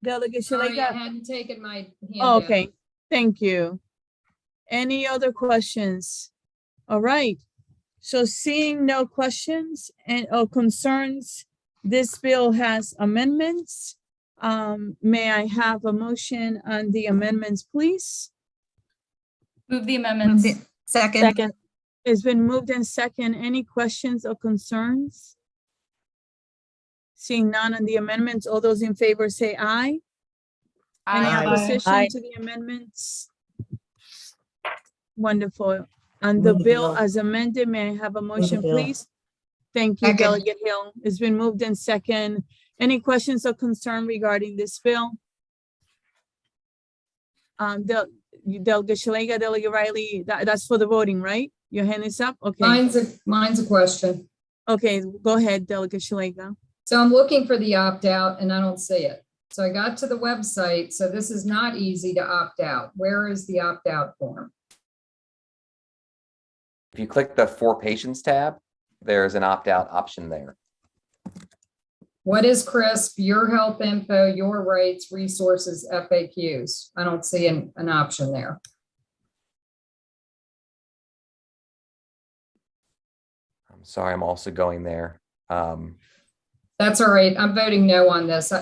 Delegate Sorry, I Shalega. hadn't taken my hand Oh, down. okay, thank you. Any other questions? All right. So seeing no questions and or concerns, this bill has amendments. May I have a motion on the amendments, please? Move the amendments. Second. It's been moved in second. Any questions or concerns? Seeing none on the amendments, all those in favor say aye. Any Aye. opposition to the amendments? Wonderful. On the bill as amended, may I have a motion, bill. please? Thank you, Second. Delegate Hill. It's been moved in second. Any questions or concern regarding this bill? Delegate Shalega, Delegate Riley, that's for the voting, right? Your hand is up? Okay. Mine's a question. Okay, go ahead, Delegate Shalega. So I'm looking for the opt-out and I don't see it. So I got to the website. So this is not easy to opt out. Where is the opt-out form? If you click the For Patients tab, there's an opt-out option there. What is CRISP, your health info, your rights, resources, FAQs? I don't see an option there. I'm sorry, I'm also going there. That's all right. I'm voting no on this.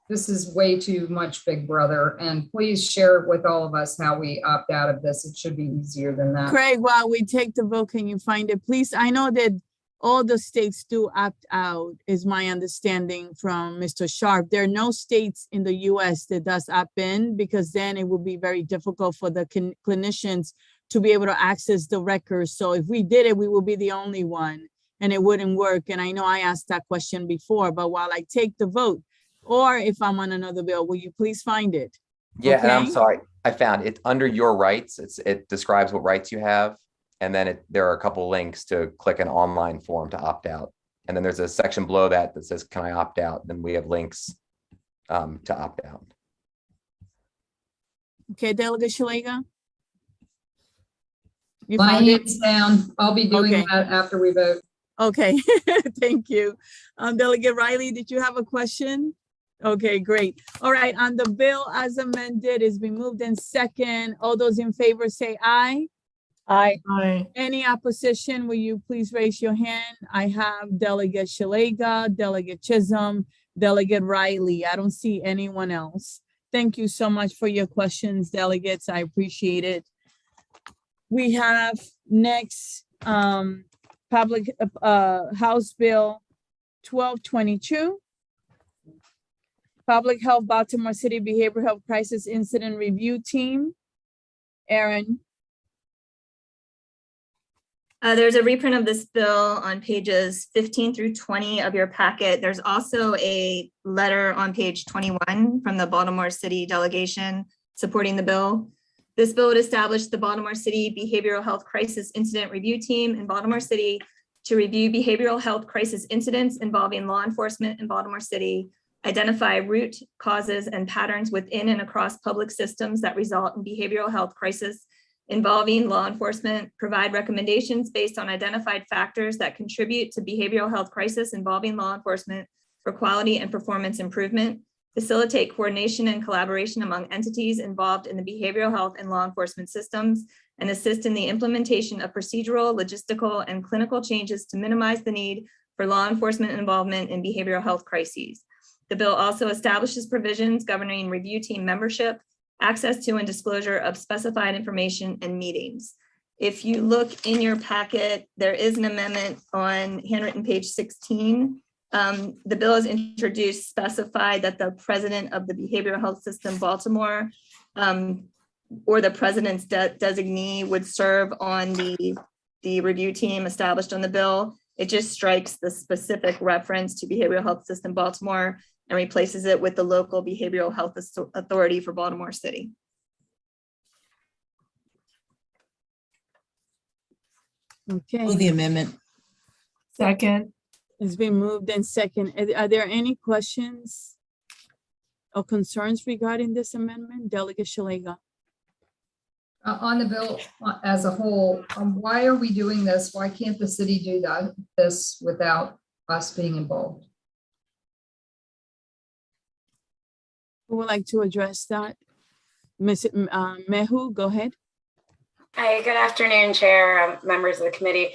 This is way too much, Big Brother. And please share with all of us how we opt out of this. It should be easier than that. Craig, while we take the vote, can you find it, please? I know that all the states do opt out, is my understanding from Mr. Sharp. There are no states in the US that does opt in, because then it would be very difficult for the clinicians to be able to access the records. So if we did it, we would be the only one and it wouldn't work. And I know I asked that question before, but while I take the vote, or if I'm on another bill, will you please find it? Yeah, and I'm Okay. sorry, I found it under your rights. It describes what rights you have. And then there are a couple links to click an online form to opt out. And then there's a section below that that says, can I opt out? Then we have links to opt out. Okay, Delegate Shalega? You My found it? hand's down. I'll be doing Okay. that after we vote. Okay, thank you. Delegate Riley, did you have a question? Okay, great. All right, on the bill as amended, it's been moved in second. All those in favor say aye. Aye. Any opposition, will you please raise your hand? I have Delegate Shalega, Delegate Chisholm, Delegate Riley. I don't see anyone else. Thank you so much for your questions, delegates. I appreciate it. We have next public House Bill 1222. Public Health Baltimore City Behavioral Health Crisis Incident Review Team. Aaron. There's a reprint of this bill on pages 15 through 20 of your packet. There's also a letter on page 21 from the Baltimore City delegation supporting the bill. This bill would establish the Baltimore City Behavioral Health Crisis Incident Review Team in Baltimore City to review behavioral health crisis incidents involving law enforcement in Baltimore City, identify root causes and patterns within and across public systems that result in behavioral health crisis involving law enforcement, provide recommendations based on identified factors that contribute to behavioral health crisis involving law enforcement for quality and performance improvement, facilitate coordination and collaboration among entities involved in the behavioral health and law enforcement systems, and assist in the implementation of procedural, logistical, and clinical changes to minimize the need for law enforcement involvement in behavioral health crises. The bill also establishes provisions governing review team membership, access to and disclosure of specified information and meetings. If you look in your packet, there is an amendment on handwritten page 16. The bill is introduced, specified that the president of the Behavioral Health System Baltimore or the president's designee would serve on the review team established on the bill. It just strikes the specific reference to Behavioral Health System Baltimore and replaces it with the local Behavioral Health Authority for Baltimore City. Okay. Move the amendment. Second. It's been moved in second. Are there any questions or concerns regarding this amendment? Delegate Shalega. On the bill as a whole, why are we doing this? Why can't the city do this without us being involved? Who would like to address that? Ms. Mehu, go ahead. Hi, good afternoon, Chair, members of the committee.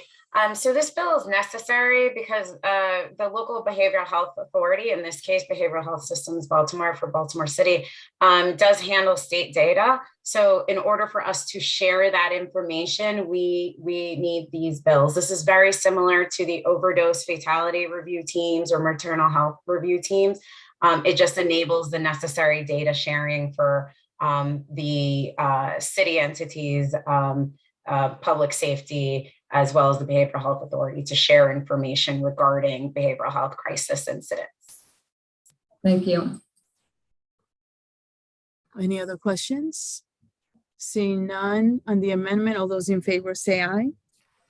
So this bill is necessary because the local behavioral health authority, in this case, Behavioral Health Systems Baltimore for Baltimore City, does handle state data. So in order for us to share that information, we need these bills. This is very similar to the overdose fatality review teams or maternal health review teams. It just enables the necessary data sharing for the city entities, public safety, as well as the Behavioral Health Authority to share information regarding behavioral health crisis incidents. Thank you. Any other questions? Seeing none on the amendment, all those in favor say aye.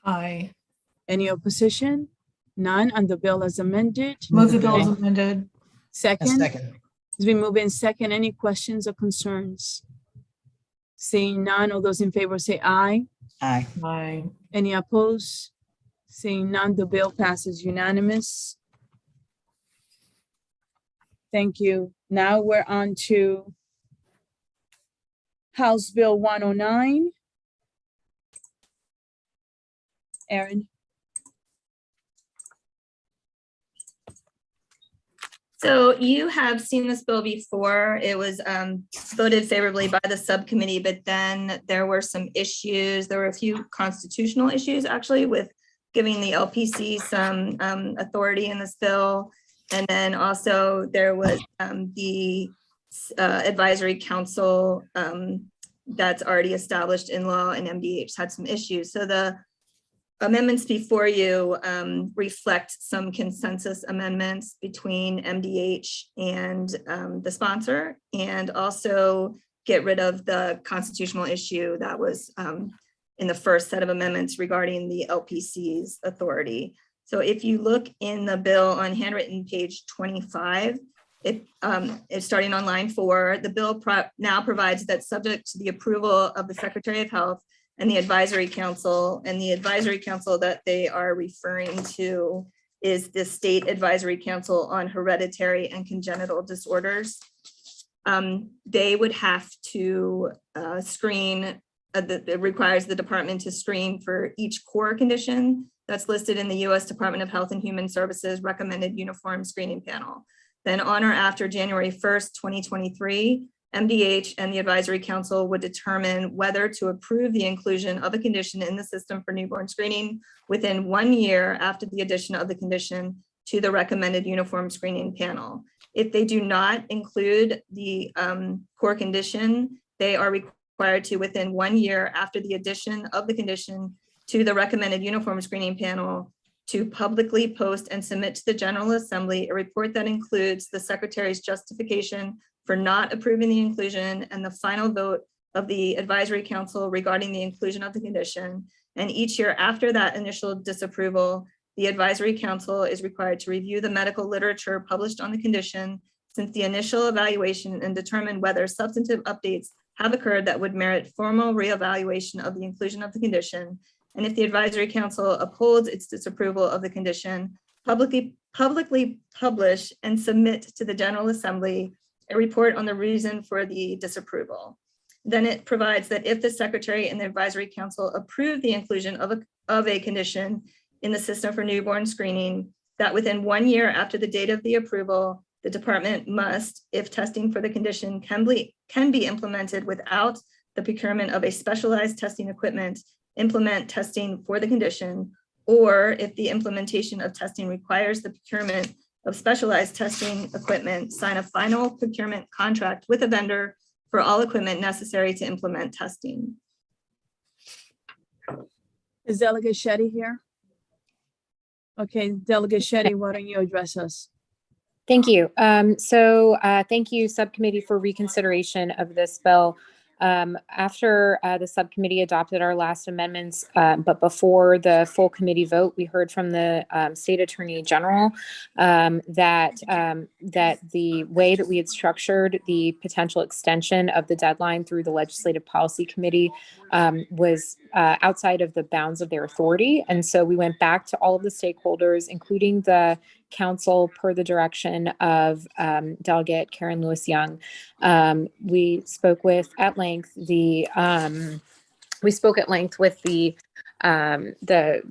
Aye. Any opposition? None on the bill as amended. Move the bill as amended. Second, Second. it's been moved in second. Any questions or concerns? Seeing none, all those in favor say aye. Aye. Aye. Any opposed? Seeing none, the bill passes unanimous. Thank you. Now we're on to House Bill 109. Erin. So you have seen this bill before. It was voted favorably by the subcommittee, but then there were some issues. There were a few constitutional issues actually with giving the LPC some authority in this bill. And then also there was the advisory council that's already established in law, and MDH had some issues. So the amendments before you reflect some consensus amendments between MDH and the sponsor, and also get rid of the constitutional issue that was in the first set of amendments regarding the LPC's authority. So if you look in the bill on handwritten page 25, it's starting on line 4, the bill now provides that subject to the approval of the Secretary of Health and the advisory council, and the advisory council that they are referring to is the State Advisory Council on Hereditary and Congenital Disorders. They would have to screen, it requires the department to screen for each core condition that's listed in the U.S. Department of Health and Human Services recommended uniform screening panel. Then on or after January 1st, 2023, MDH and the advisory council would determine whether to approve the inclusion of a condition in the system for newborn screening within 1 year after the addition of the condition to the recommended uniform screening panel. If they do not include the core condition, they are required to, within 1 year after the addition of the condition to the recommended uniform screening panel, to publicly post and submit to the General Assembly a report that includes the Secretary's justification for not approving the inclusion and the final vote of the advisory council regarding the inclusion of the condition. And each year after that initial disapproval, the advisory council is required to review the medical literature published on the condition since the initial evaluation and determine whether substantive updates have occurred that would merit formal reevaluation of the inclusion of the condition. And if the advisory council upholds its disapproval of the condition, publicly publish and submit to the General Assembly a report on the reason for the disapproval. Then it provides that if the Secretary and the Advisory Council approve the inclusion of a condition in the system for newborn screening, that within 1 year after the date of the approval, the department must, if testing for the condition can be implemented without the procurement of a specialized testing equipment, implement testing for the condition, or if the implementation of testing requires the procurement of specialized testing equipment, sign a final procurement contract with a vendor for all equipment necessary to implement testing. Is Delegate Shetty here? Okay, Delegate Shetty, why don't you address us? Thank you. Thank you, Subcommittee, for reconsideration of this bill. After the subcommittee adopted our last amendments, but before the full committee vote, we heard from the State Attorney General that the way that we had structured the potential extension of the deadline through the Legislative Policy Committee was outside of the bounds of their authority. And so we went back to all of the stakeholders, including the council per the direction of Delegate Karen Lewis Young. We spoke at length with the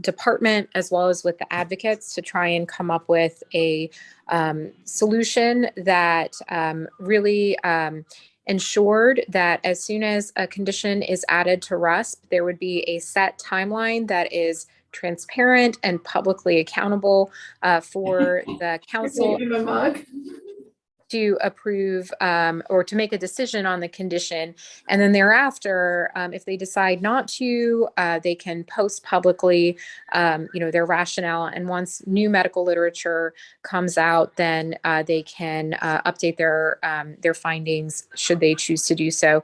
department as well as with the advocates to try and come up with a solution that really ensured that as soon as a condition is added to RUSP, there would be a set timeline that is transparent and publicly accountable for the council to approve or to make a decision on the condition. And then thereafter, if they decide not to, they can post publicly, their rationale. And once new medical literature comes out, then they can update their findings should they choose to do so.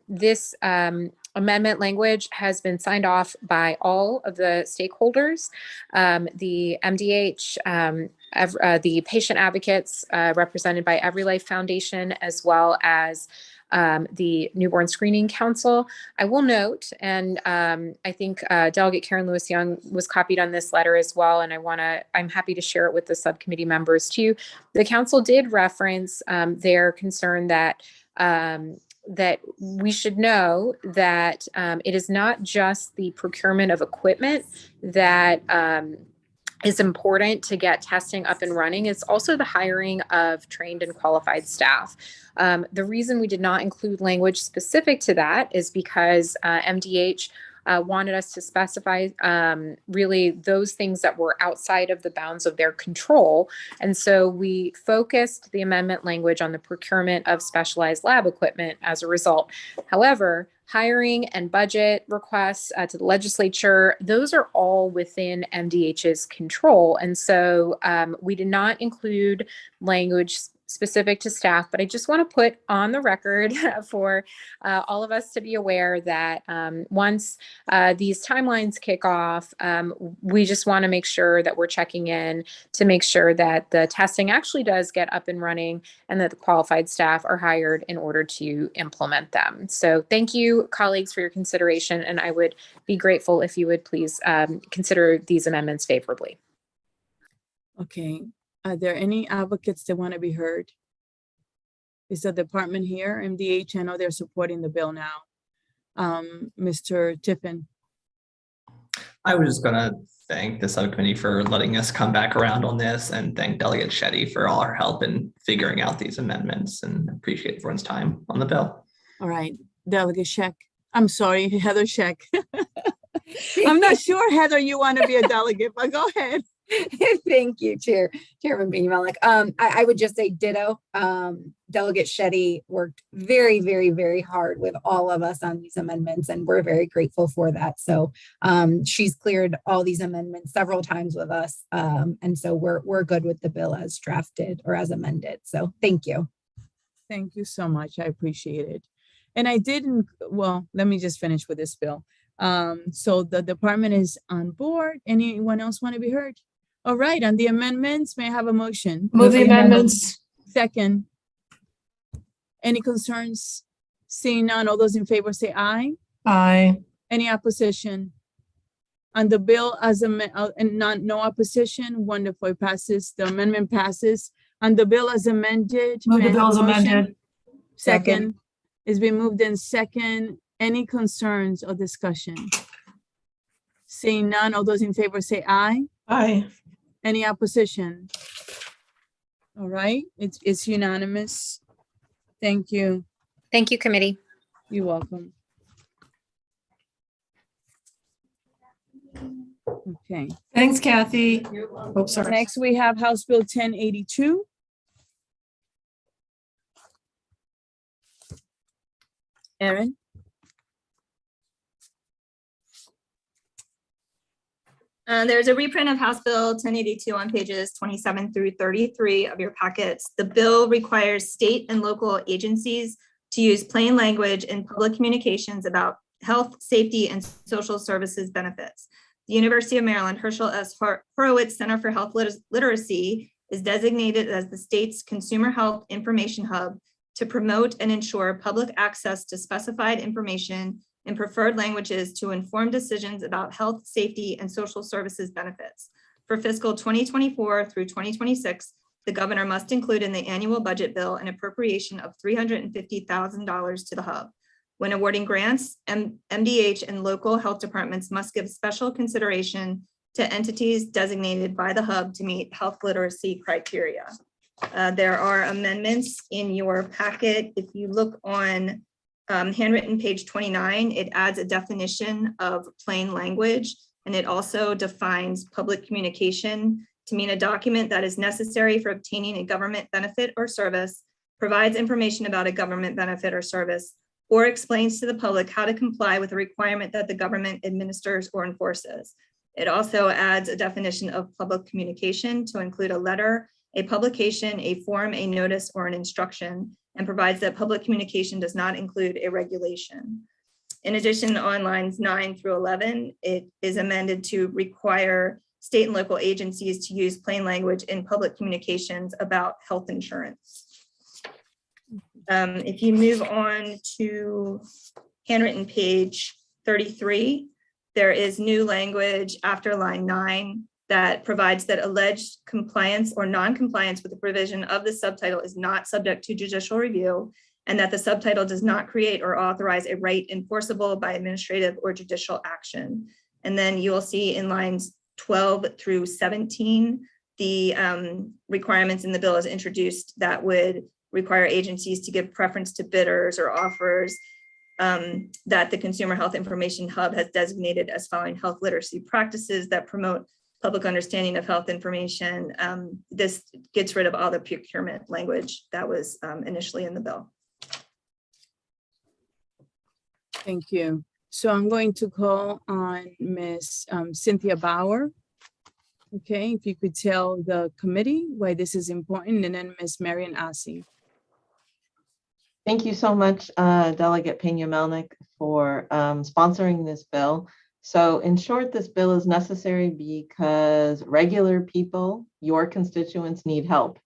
This amendment language has been signed off by all of the stakeholders, the MDH, the patient advocates represented by Every Life Foundation, as well as the Newborn Screening Council. I will note, and I think Delegate Karen Lewis Young was copied on this letter as well, and I'm happy to share it with the subcommittee members too. The council did reference their concern that we should know that it is not just the procurement of equipment that is important to get testing up and running. It's also the hiring of trained and qualified staff. The reason we did not include language specific to that is because MDH wanted us to specify really those things that were outside of the bounds of their control. And so we focused the amendment language on the procurement of specialized lab equipment as a result. However, hiring and budget requests to the legislature, those are all within MDH's control. And so we did not include language specific to staff, but I just want to put on the record for all of us to be aware that once these timelines kick off, we just want to make sure that we're checking in to make sure that the testing actually does get up and running and that the qualified staff are hired in order to implement them. So thank you, colleagues, for your consideration, and I would be grateful if you would please consider these amendments favorably. Okay. Are there any advocates that want to be heard? Is the department here, MDH? I know they're supporting the bill now. Mr. Tippin. I was just going to thank the subcommittee for letting us come back around on this and thank Delegate Shetty for all her help in figuring out these amendments and appreciate everyone's time on the bill. All right, Delegate Scheck. I'm sorry, Heather Scheck. I'm not sure, Heather, you want to be a delegate, but go ahead. Thank you, Chairman Bean-Malik. I would just say ditto. Delegate Shetty worked very, very, very hard with all of us on these amendments, and we're very grateful for that. So she's cleared all these amendments several times with us, and so we're good with the bill as drafted or as amended. So thank you. Thank you so much. I appreciate it. And well, let me just finish with this bill. So the department is on board. Anyone else want to be heard? All right, on the amendments, may I have a motion? Move the amendments. Second. Any concerns? Seeing none, all those in favor say aye. Aye. Any opposition? On the bill as no opposition, wonderful, it passes, the amendment passes. On the bill as amended. Move the bill as amended. Second. It's been moved in second. Any concerns or discussion? Seeing none, all those in favor say aye. Aye. Any opposition? All right, it's unanimous. Thank you. Thank you, committee. You're welcome. Okay. Thanks, Kathy. Oh, sorry. Next, we have House Bill 1082. Erin? There's a reprint of House Bill 1082 on pages 27 through 33 of your packets. The bill requires state and local agencies to use plain language in public communications about health, safety, and social services benefits. The University of Maryland Herschel S. Horowitz Center for Health Literacy is designated as the state's consumer health information hub to promote and ensure public access to specified information in preferred languages to inform decisions about health, safety, and social services benefits. For fiscal 2024 through 2026, the governor must include in the annual budget bill an appropriation of $350,000 to the hub. When awarding grants, MDH and local health departments must give special consideration to entities designated by the hub to meet health literacy criteria. There are amendments in your packet. If you look on handwritten page 29, it adds a definition of plain language, and it also defines public communication to mean a document that is necessary for obtaining a government benefit or service, provides information about a government benefit or service, or explains to the public how to comply with a requirement that the government administers or enforces. It also adds a definition of public communication to include a letter, a publication, a form, a notice, or an instruction, and provides that public communication does not include a regulation. In addition, on lines 9 through 11, it is amended to require state and local agencies to use plain language in public communications about health insurance. If you move on to handwritten page 33, there is new language after line 9 that provides that alleged compliance or non-compliance with the provision of the subtitle is not subject to judicial review, and that the subtitle does not create or authorize a right enforceable by administrative or judicial action. And then you will see in lines 12 through 17, the requirements in the bill is introduced that would require agencies to give preference to bidders or offers that the Consumer Health Information Hub has designated as following health literacy practices that promote public understanding of health information. This gets rid of all the procurement language that was initially in the bill. Thank you. So I'm going to call on Ms. Cynthia Bauer. Okay, if you could tell the committee why this is important, and then Ms. Marian Assey. Thank you so much, Delegate Pena-Melnick, for sponsoring this bill. So in short, this bill is necessary because regular people, your constituents, need help.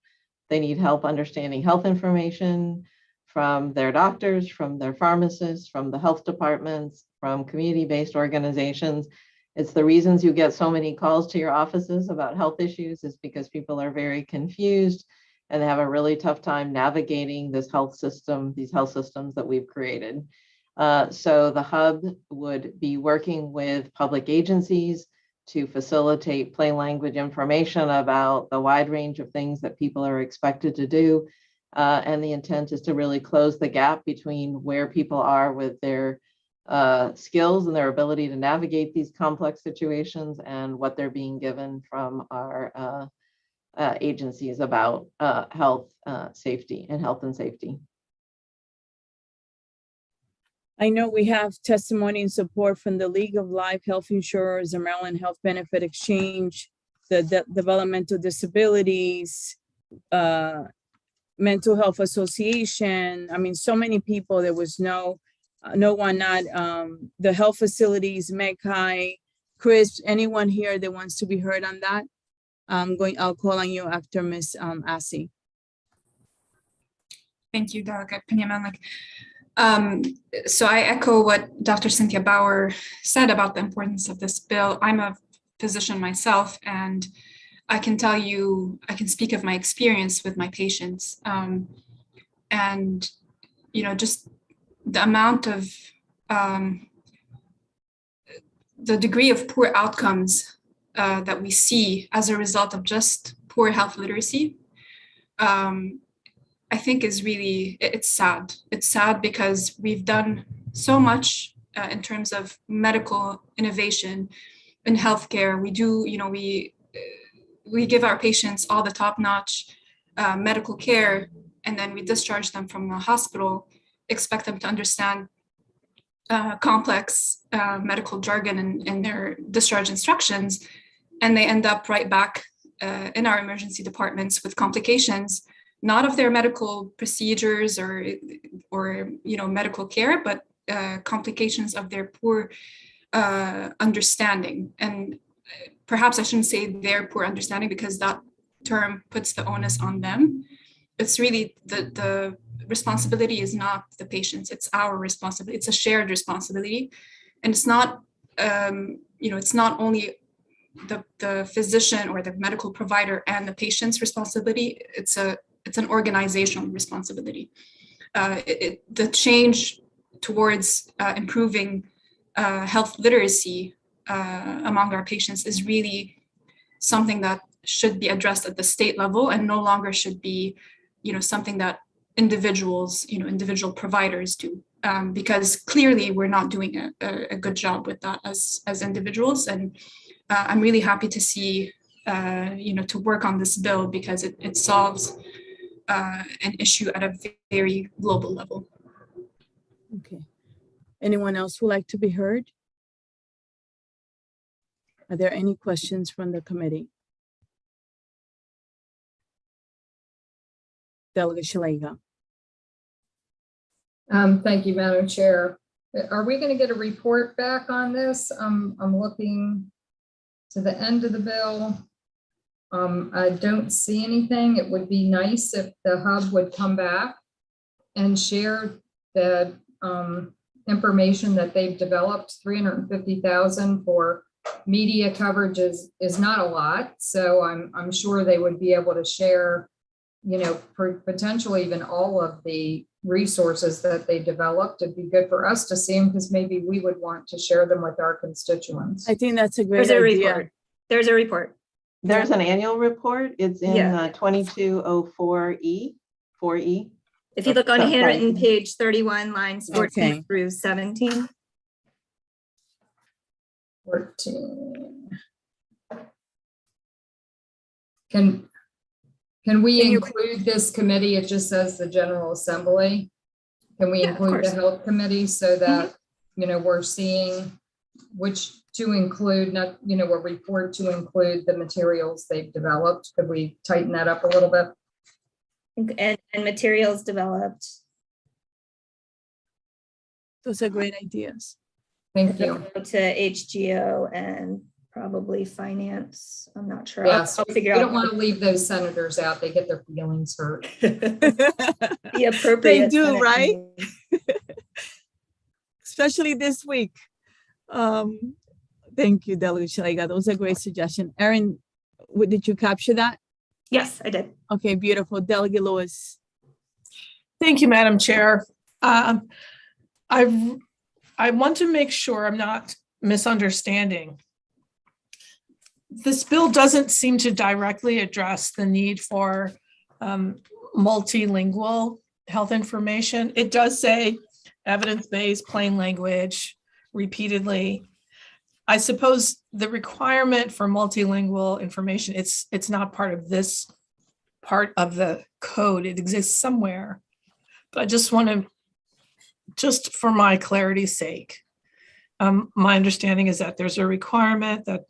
They need help understanding health information from their doctors, from their pharmacists, from the health departments, from community-based organizations. It's the reasons you get so many calls to your offices about health issues is because people are very confused and they have a really tough time navigating this health system, these health systems that we've created. So the hub would be working with public agencies to facilitate plain language information about the wide range of things that people are expected to do. And the intent is to really close the gap between where people are with their skills and their ability to navigate these complex situations and what they're being given from our agencies about health safety and health and safety. I know we have testimony and support from the League of Life Health Insurers, the Maryland Health Benefit Exchange, the Developmental Disabilities, Mental Health Association. I mean, so many people. There was no one, not the health facilities, MECI, Chris, anyone here that wants to be heard on that? I'll call on you after Ms. Assey. Thank you, Delegate Pena-Melnick. So I echo what Dr. Cynthia Bauer said about the importance of this bill. I'm a physician myself, and I can tell you, I can speak of my experience with my patients. And, you know, just the amount of, the degree of poor outcomes that we see as a result of just poor health literacy, I think is really, it's sad. It's sad because we've done so much in terms of medical innovation in healthcare. We do, you know, we give our patients all the top-notch medical care, and then we discharge them from the hospital, expect them to understand complex medical jargon in their discharge instructions, and they end up right back in our emergency departments with complications, not of their medical procedures or you know, medical care, but complications of their poor understanding. And perhaps I shouldn't say their poor understanding, because that term puts the onus on them. It's really the responsibility is not the patient's, it's our responsibility. It's a shared responsibility. And it's not, you know, it's not only the physician or the medical provider and the patient's responsibility. It's an organizational responsibility. The change towards improving health literacy among our patients is really something that should be addressed at the state level and no longer should be, something that individual providers do, because clearly we're not doing a good job with that as individuals. And I'm really happy to see, to work on this bill because it solves an issue at a very global level. Okay. Anyone else would like to be heard? Are there any questions from the committee? Delegate Shalega. Thank you, Madam Chair. Are we going to get a report back on this? I'm looking to the end of the bill. I don't see anything. It would be nice if the hub would come back and share the information that they've developed. 350,000 for media coverage is not a lot. So I'm sure they would be able to share, potentially even all of the resources that they developed. It'd be good for us to see them because maybe we would want to share them with our constituents. I think that's a great There's a idea. report. There's a report. There's an annual report. It's in 2204E, 4E. If you look on Subcommittee. handwritten page 31, lines 14 Okay. through 17. 14. Can we include this committee? It just says the General Assembly. Can we Yeah, of include the course. Health Committee so that, we're seeing which to include, not, a report to include the materials they've developed? Could we tighten that up a little bit? And materials developed. Those are great ideas. Thank you. To HGO and probably finance. I'm not sure. Yes, I'll we figure out. don't want to leave those senators out. They get their feelings hurt. The appropriate. They do, Senate right? meeting. Especially this week. Thank you, Delegate Shalega. That was a great suggestion. Erin, did you capture that? Yes, I did. Okay, beautiful. Delegate Lewis. Thank you, Madam Chair. I want to make sure I'm not misunderstanding. This bill doesn't seem to directly address the need for multilingual health information. It does say evidence-based, plain language repeatedly. I suppose the requirement for multilingual information, it's not part of this part of the code. It exists somewhere. But I just want to, just for my clarity's sake, my understanding is that there's a requirement that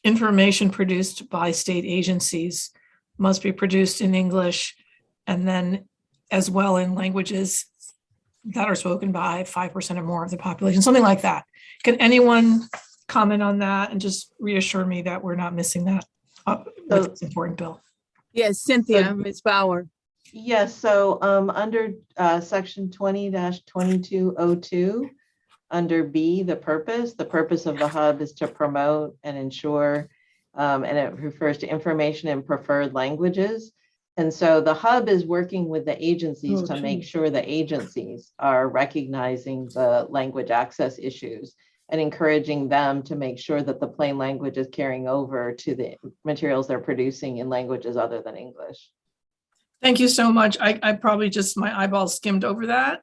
information produced by state agencies must be produced in English and then as well in languages that are spoken by 5% or more of the population, something like that. Can anyone comment on that and just reassure me that we're not missing that with this important bill? Yes, Cynthia, Ms. Bauer. Yes, so under section 20-2202, under B, the purpose of the hub is to promote and ensure, and it refers to information in preferred languages. And so the hub is working with the agencies to make sure the agencies are recognizing the language access issues and encouraging them to make sure that the plain language is carrying over to the materials they're producing in languages other than English. Thank you so much. I probably just, my eyeballs skimmed over that.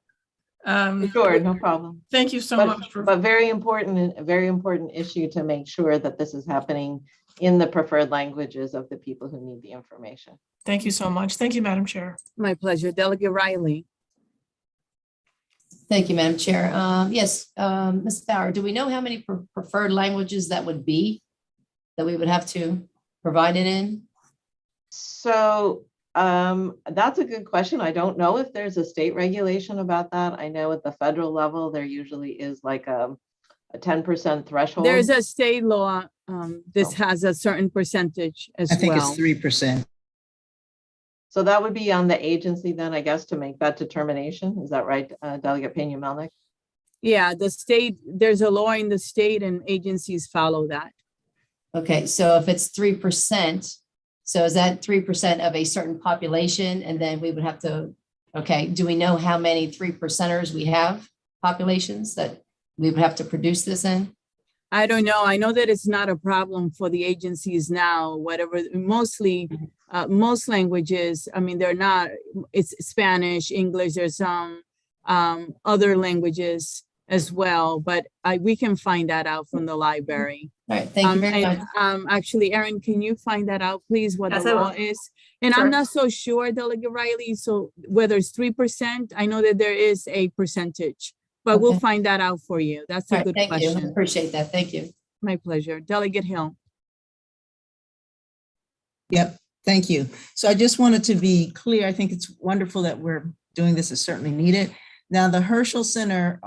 Sure, no problem. Thank you so much. But very important, a very important issue to make sure that this is happening in the preferred languages of the people who need the information. Thank you so much. Thank you, Madam Chair. My pleasure. Delegate Riley. Thank you, Madam Chair. Yes, Ms. Bauer, do we know how many preferred languages that would be that we would have to provide it in? So that's a good question. I don't know if there's a state regulation about that. I know at the federal level, there usually is like a 10% threshold. There's a state law. This has a certain percentage as well. I think it's 3%. So that would be on the agency then, I guess, to make that determination. Is that right, Delegate Pena-Melnick? Yeah, the state, there's a law in the state and agencies follow that. Okay, so if it's 3%, so is that 3% of a certain population? And then we would have to, okay, do we know how many 3%ers we have, populations that we would have to produce this in? I don't know. I know that it's not a problem for the agencies now, whatever, mostly, most languages, I mean, they're not, it's Spanish, English, there's some other languages as well, but we can find that out from the library. All right, thank you very much. Actually, Erin, can you find that out, please, what Yes, the I law will. is? And Sure. I'm not so sure, Delegate Riley, so whether it's 3%, I know that there is a percentage, but we'll Okay. find that out for you. That's All a right, good thank you. I question. appreciate that. Thank you. My pleasure. Delegate Hill. Yep, thank you. So I just wanted to be clear. I think it's wonderful that we're doing this. It's certainly needed. Now, the Herschel Center,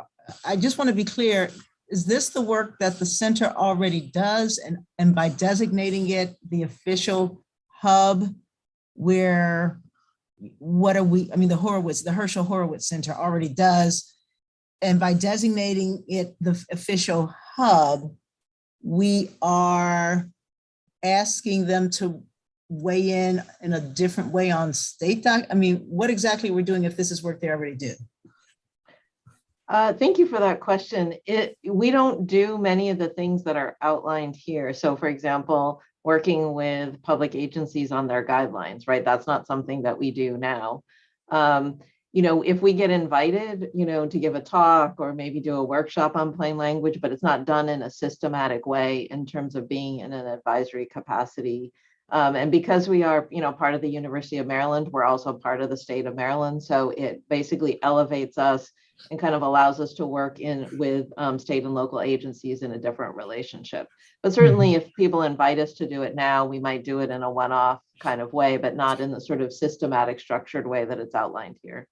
I just want to be clear, is this the work that the center already does? And by designating it the official hub, where, what are we, I mean, the Herschel Horowitz Center already does. And by designating it the official hub, we are asking them to weigh in a different way on state doc. I mean, what exactly we're doing if this is work they already do? Thank you for that question. We don't do many of the things that are outlined here. So for example, working with public agencies on their guidelines, right? That's not something that we do now. You know, if we get invited, you know, to give a talk or maybe do a workshop on plain language, but it's not done in a systematic way in terms of being in an advisory capacity. And because we are, you know, part of the University of Maryland, we're also part of the state of Maryland. So it basically elevates us and kind of allows us to work with state and local agencies in a different relationship. But certainly if people invite us to do it now, we might do it in a one-off kind of way, but not in the sort of systematic, structured way that it's outlined here.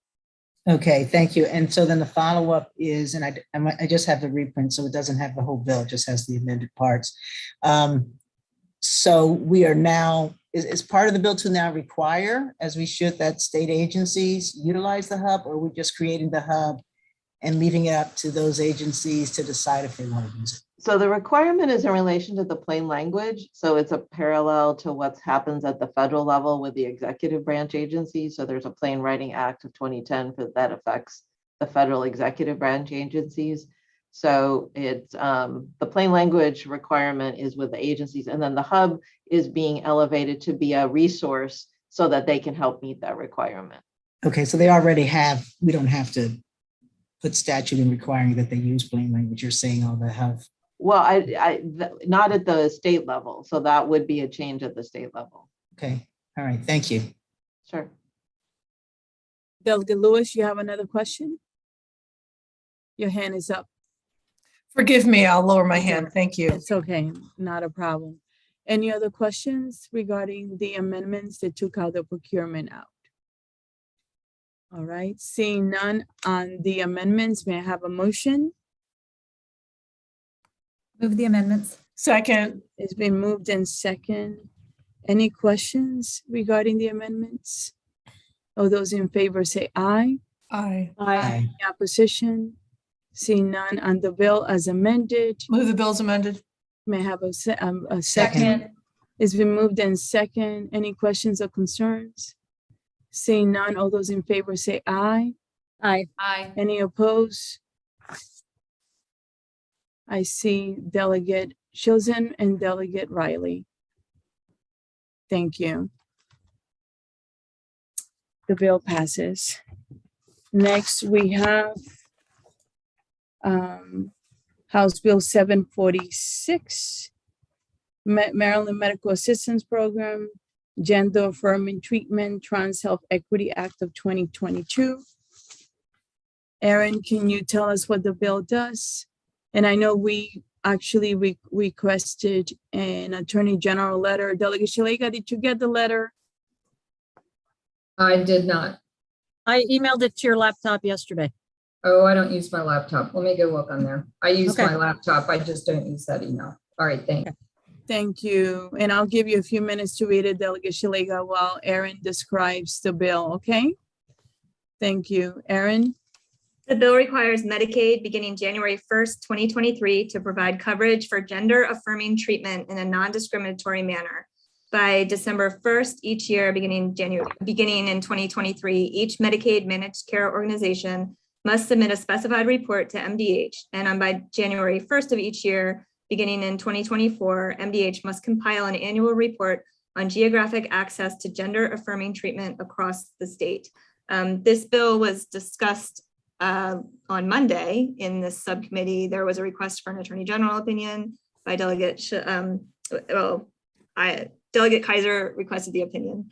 Okay, thank you. And so then the follow-up is, and I just have the reprint, so it doesn't have the whole bill, it just has the amended parts. So we are now, is part of the bill to now require, as we should, that state agencies utilize the hub, or are we just creating the hub and leaving it up to those agencies to decide if they want to use it? So the requirement is in relation to the plain language. So it's a parallel to what happens at the federal level with the executive branch agencies. So there's a Plain Writing Act of 2010 that affects the federal executive branch agencies. So it's the plain language requirement is with the agencies, and then the hub is being elevated to be a resource so that they can help meet that requirement. Okay, so they already have, we don't have to put statute in requiring that they use plain language. You're saying all the have. Well, not at the state level. So that would be a change at the state level. Okay, all right, thank you. Sure. Delegate Lewis, you have another question? Your hand is up. Forgive me, I'll lower my hand. Thank you. It's okay, not a problem. Any other questions regarding the amendments that took out the procurement out? All right, seeing none on the amendments, may I have a motion? Move the amendments. Second. It's been moved in second. Any questions regarding the amendments? All those in favor say aye. Aye. Aye. Any opposition? Seeing none on the bill as amended. Move the bills amended. May I have a second? It's been moved in second. Any questions or concerns? Seeing none, all those in favor say aye. Aye. Aye. Any opposed? I see Delegate Chosen and Delegate Riley. Thank you. The bill passes. Next, we have House Bill 746, Maryland Medical Assistance Program, Gender Affirming Treatment, Trans Health Equity Act of 2022. Erin, can you tell us what the bill does? And I know we actually requested an Attorney General letter. Delegate Shalega, did you get the letter? I did not. I emailed it to your laptop yesterday. Oh, I don't use my laptop. Let me go look on there. I use Okay. my laptop. I just don't use that email. All right, thanks. Thank you. And I'll give you a few minutes to read it, Delegate Shalega, while Erin describes the bill, okay? Thank you. Erin? The bill requires Medicaid beginning January 1st, 2023 to provide coverage for gender affirming treatment in a non-discriminatory manner. By December 1st each year, beginning in 2023, each Medicaid managed care organization must submit a specified report to MDH. And by January 1st of each year, beginning in 2024, MDH must compile an annual report on geographic access to gender affirming treatment across the state. This bill was discussed on Monday in this subcommittee. There was a request for an attorney general opinion by Delegate Delegate Kaiser requested the opinion.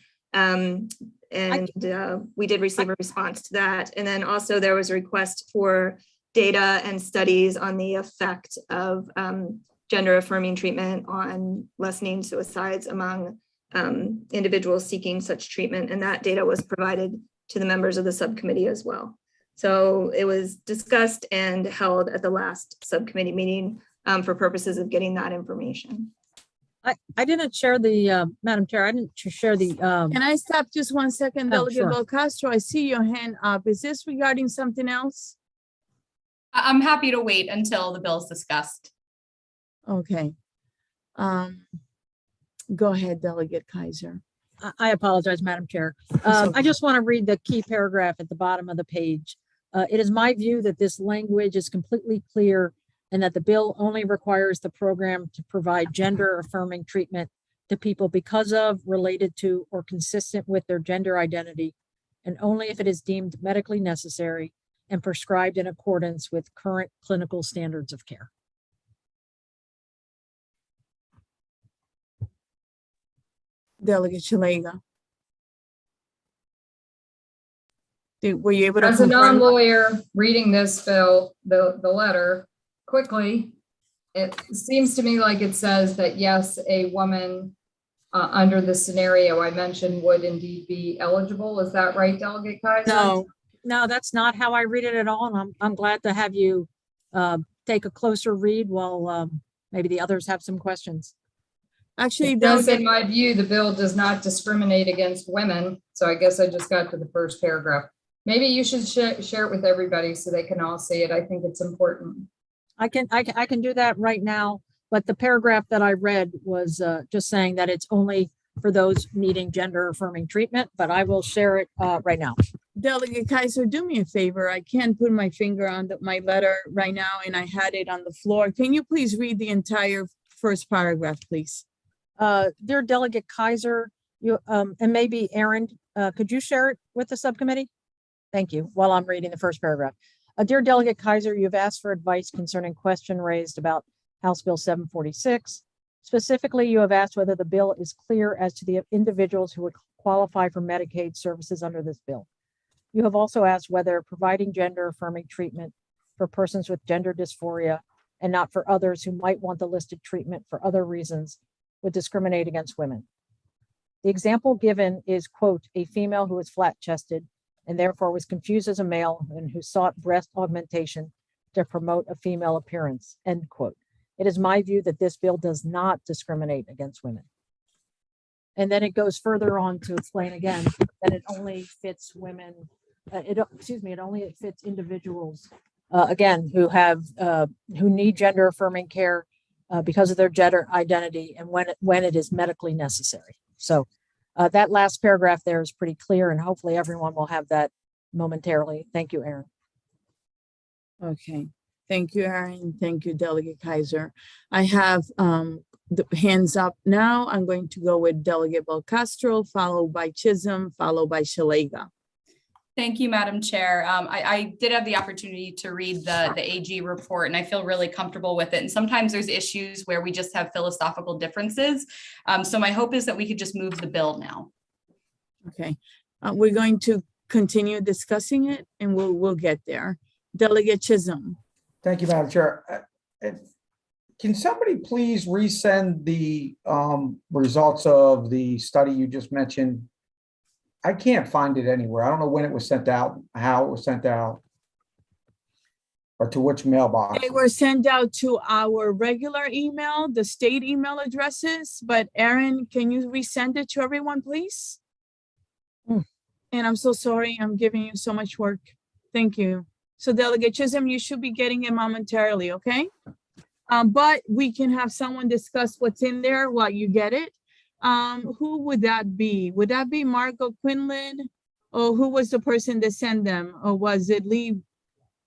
We did receive a response to that. And then also there was a request for data and studies on the effect of gender affirming treatment on lessening suicides among individuals seeking such treatment. And that data was provided to the members of the subcommittee as well. So it was discussed and held at the last subcommittee meeting for purposes of getting that information. I didn't share the, Madam Chair, I didn't share the. Can I stop just 1 second, Oh, Delegate sure. Belcastro? I see your hand up. Is this regarding something else? I'm happy to wait until the bill is discussed. Okay. Go ahead, Delegate Kaiser. I apologize, Madam Chair. I just want to read the key paragraph at the bottom of the page. It is my view that this language is completely clear and that the bill only requires the program to provide gender affirming treatment to people because of, related to, or consistent with their gender identity, and only if it is deemed medically necessary and prescribed in accordance with current clinical standards of care. Delegate Shalega. Were you able to As a confirm? non-lawyer reading this bill, the letter quickly, it seems to me like it says that yes, a woman under the scenario I mentioned would indeed be eligible. Is that right, Delegate Kaiser? No, that's not how I read it at all. And I'm glad to have you take a closer read while maybe the others have some questions. Actually, it does, in my view, the bill does not discriminate against women. So I guess I just got to the first paragraph. Maybe you should share it with everybody so they can all see it. I think it's important. I can do that right now, but the paragraph that I read was just saying that it's only for those needing gender affirming treatment, but I will share it right now. Delegate Kaiser, do me a favor. I can't put my finger on my letter right now, and I had it on the floor. Can you please read the entire first paragraph, please? Dear Delegate Kaiser, you and maybe Aaron, could you share it with the subcommittee? Thank you. While I'm reading the first paragraph. Dear Delegate Kaiser, you've asked for advice concerning question raised about House Bill 746. Specifically, you have asked whether the bill is clear as to the individuals who would qualify for Medicaid services under this bill. You have also asked whether providing gender affirming treatment for persons with gender dysphoria and not for others who might want the listed treatment for other reasons would discriminate against women. The example given is, quote, a female who is flat chested and therefore was confused as a male and who sought breast augmentation to promote a female appearance, end quote. It is my view that this bill does not discriminate against women. And then it goes further on to explain again that it only fits women, it only fits individuals, again, who need gender affirming care because of their gender identity and when it is medically necessary. So that last paragraph there is pretty clear, and hopefully everyone will have that momentarily. Thank you, Aaron. Okay. Thank you, Aaron. Thank you, Delegate Kaiser. I have the hands up now. I'm going to go with Delegate Belcastro, followed by Chisholm, followed by Shalega. Thank you, Madam Chair. I did have the opportunity to read the AG report, and I feel really comfortable with it. And sometimes there's issues where we just have philosophical differences. So my hope is that we could just move the bill now. Okay. We're going to continue discussing it, and we'll get there. Delegate Chisholm. Thank you, Madam Chair. Can somebody please resend the results of the study you just mentioned? I can't find it anywhere. I don't know when it was sent out, how it was sent out, or to which mailbox. They were sent out to our regular email, the state email addresses, but Aaron, can you resend it to everyone, please? And I'm so sorry, I'm giving you so much work. Thank you So Delegate Chisholm, you should be getting it momentarily, okay? But we can have someone discuss what's in there while you get it. Who would that be? Would that be Margot Quinlan? Or who was the person that sent them? Or was it Lee?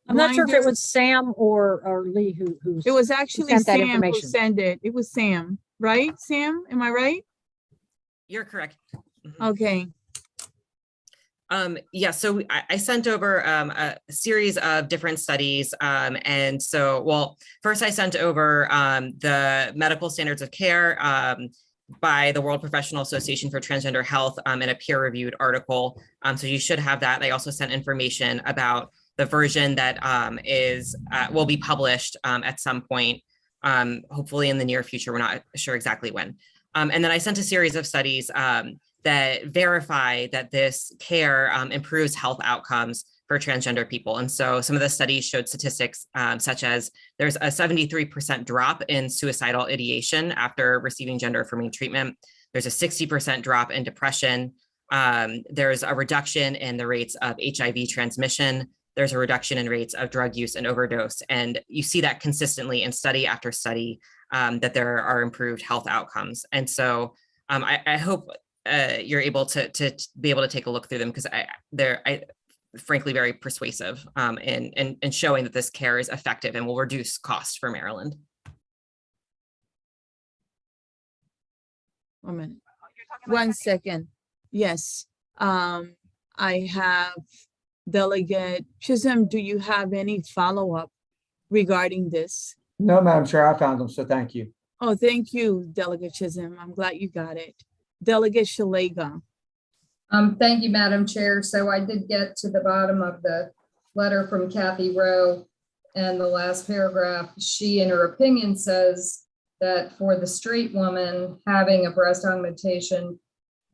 I'm not sure if it Blinder? was Sam or Lee who It was actually sent that Sam who information. sent it. It was Sam, right? Sam, am I right? You're correct. Okay. Yeah, so I sent over a series of different studies. And so, well, first I sent over the medical standards of care by the World Professional Association for Transgender Health in a peer-reviewed article. So you should have that. I also sent information about the version that will be published at some point, hopefully in the near future. We're not sure exactly when. And then I sent a series of studies that verify that this care improves health outcomes for transgender people. And so some of the studies showed statistics such as there's a 73% drop in suicidal ideation after receiving gender affirming treatment. There's a 60% drop in depression. There's a reduction in the rates of HIV transmission. There's a reduction in rates of drug use and overdose. And you see that consistently in study after study that there are improved health outcomes. And so I hope you're able to be able to take a look through them, because they're frankly very persuasive in showing that this care is effective and will reduce costs for Maryland. 1 minute. 1 second. Yes. I have Delegate Chisholm. Do you have any follow-up regarding this? No, Madam Chair, I found them, so thank you. Oh, thank you, Delegate Chisholm. I'm glad you got it. Delegate Shalega. Thank you, Madam Chair. So I did get to the bottom of the letter from Kathy Rowe, and the last paragraph, she in her opinion says that for the straight woman having a breast augmentation,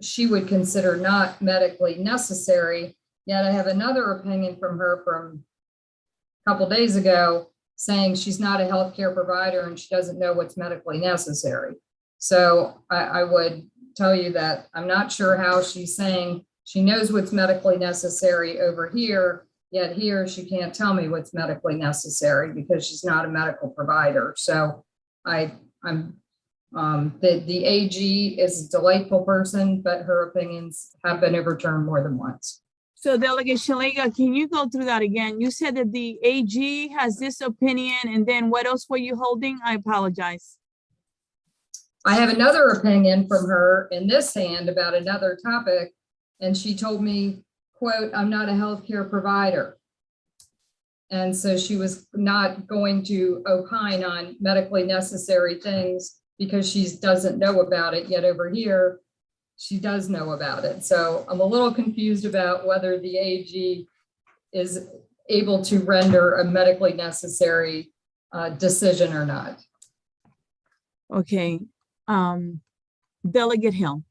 she would consider not medically necessary. Yet I have another opinion from her from a couple days ago saying she's not a healthcare provider and she doesn't know what's medically necessary. So I would tell you that I'm not sure how she's saying she knows what's medically necessary over here, yet here she can't tell me what's medically necessary because she's not a medical provider. So the AG is a delightful person, but her opinions have been overturned more than once. So Delegate Shalega, can you go through that again? You said that the AG has this opinion, and then what else were you holding? I apologize. I have another opinion from her in this hand about another topic, and she told me, quote, "I'm not a healthcare provider." And so she was not going to opine on medically necessary things because she doesn't know about it, yet over here, she does know about it. So I'm a little confused about whether the AG is able to render a medically necessary decision or not. Okay. Delegate Hill.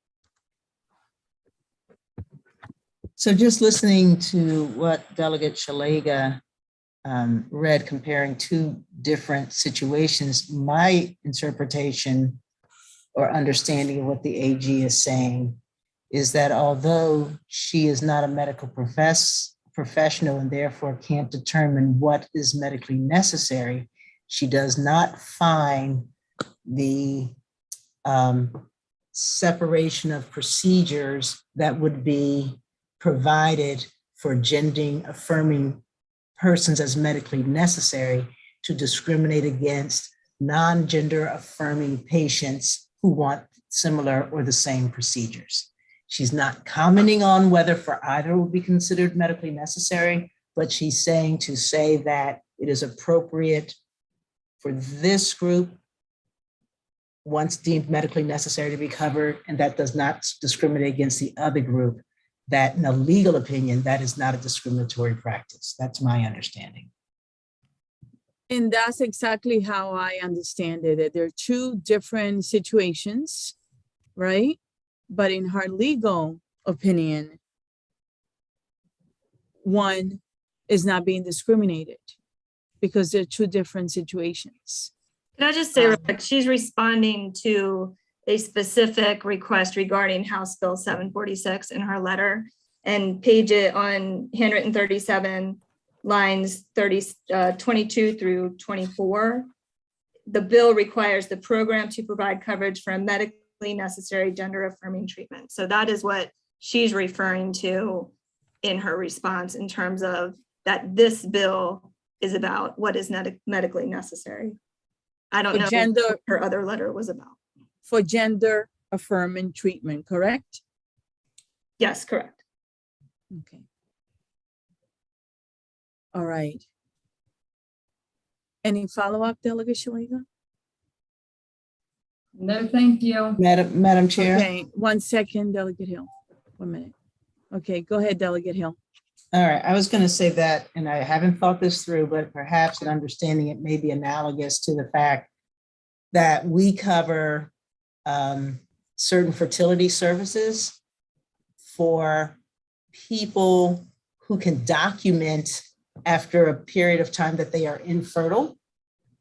So just listening to what Delegate Shalega read, comparing two different situations, my interpretation or understanding of what the AG is saying is that although she is not a medical professional and therefore can't determine what is medically necessary, she does not find the separation of procedures that would be provided for gender affirming persons as medically necessary to discriminate against non-gender affirming patients who want similar or the same procedures. She's not commenting on whether for either will be considered medically necessary, but she's saying to say that it is appropriate for this group once deemed medically necessary to be covered, and that does not discriminate against the other group, that in a legal opinion, that is not a discriminatory practice. That's my understanding. And that's exactly how I understand it, that there are two different situations, right? But in her legal opinion, one is not being discriminated because they're two different situations. Can I just say, real quick, she's responding to a specific request regarding House Bill 746 in her letter, and page it on handwritten 37. lines 22 through 24. The bill requires the program to provide coverage for a medically necessary gender affirming treatment. So that is what she's referring to in her response in terms of that this bill is about what is medically necessary. I don't know what her other letter was about. For gender affirming treatment, correct? Yes, correct. Okay. All right. Any follow-up, Delegate Shalika? No, thank you. Madam Chair. Okay, 1 second, Delegate Hill. 1 minute. Okay, go ahead, Delegate Hill. All right, I was going to say that, and I haven't thought this through, but perhaps in understanding it may be analogous to the fact that we cover certain fertility services for people who can document after a period of time that they are infertile,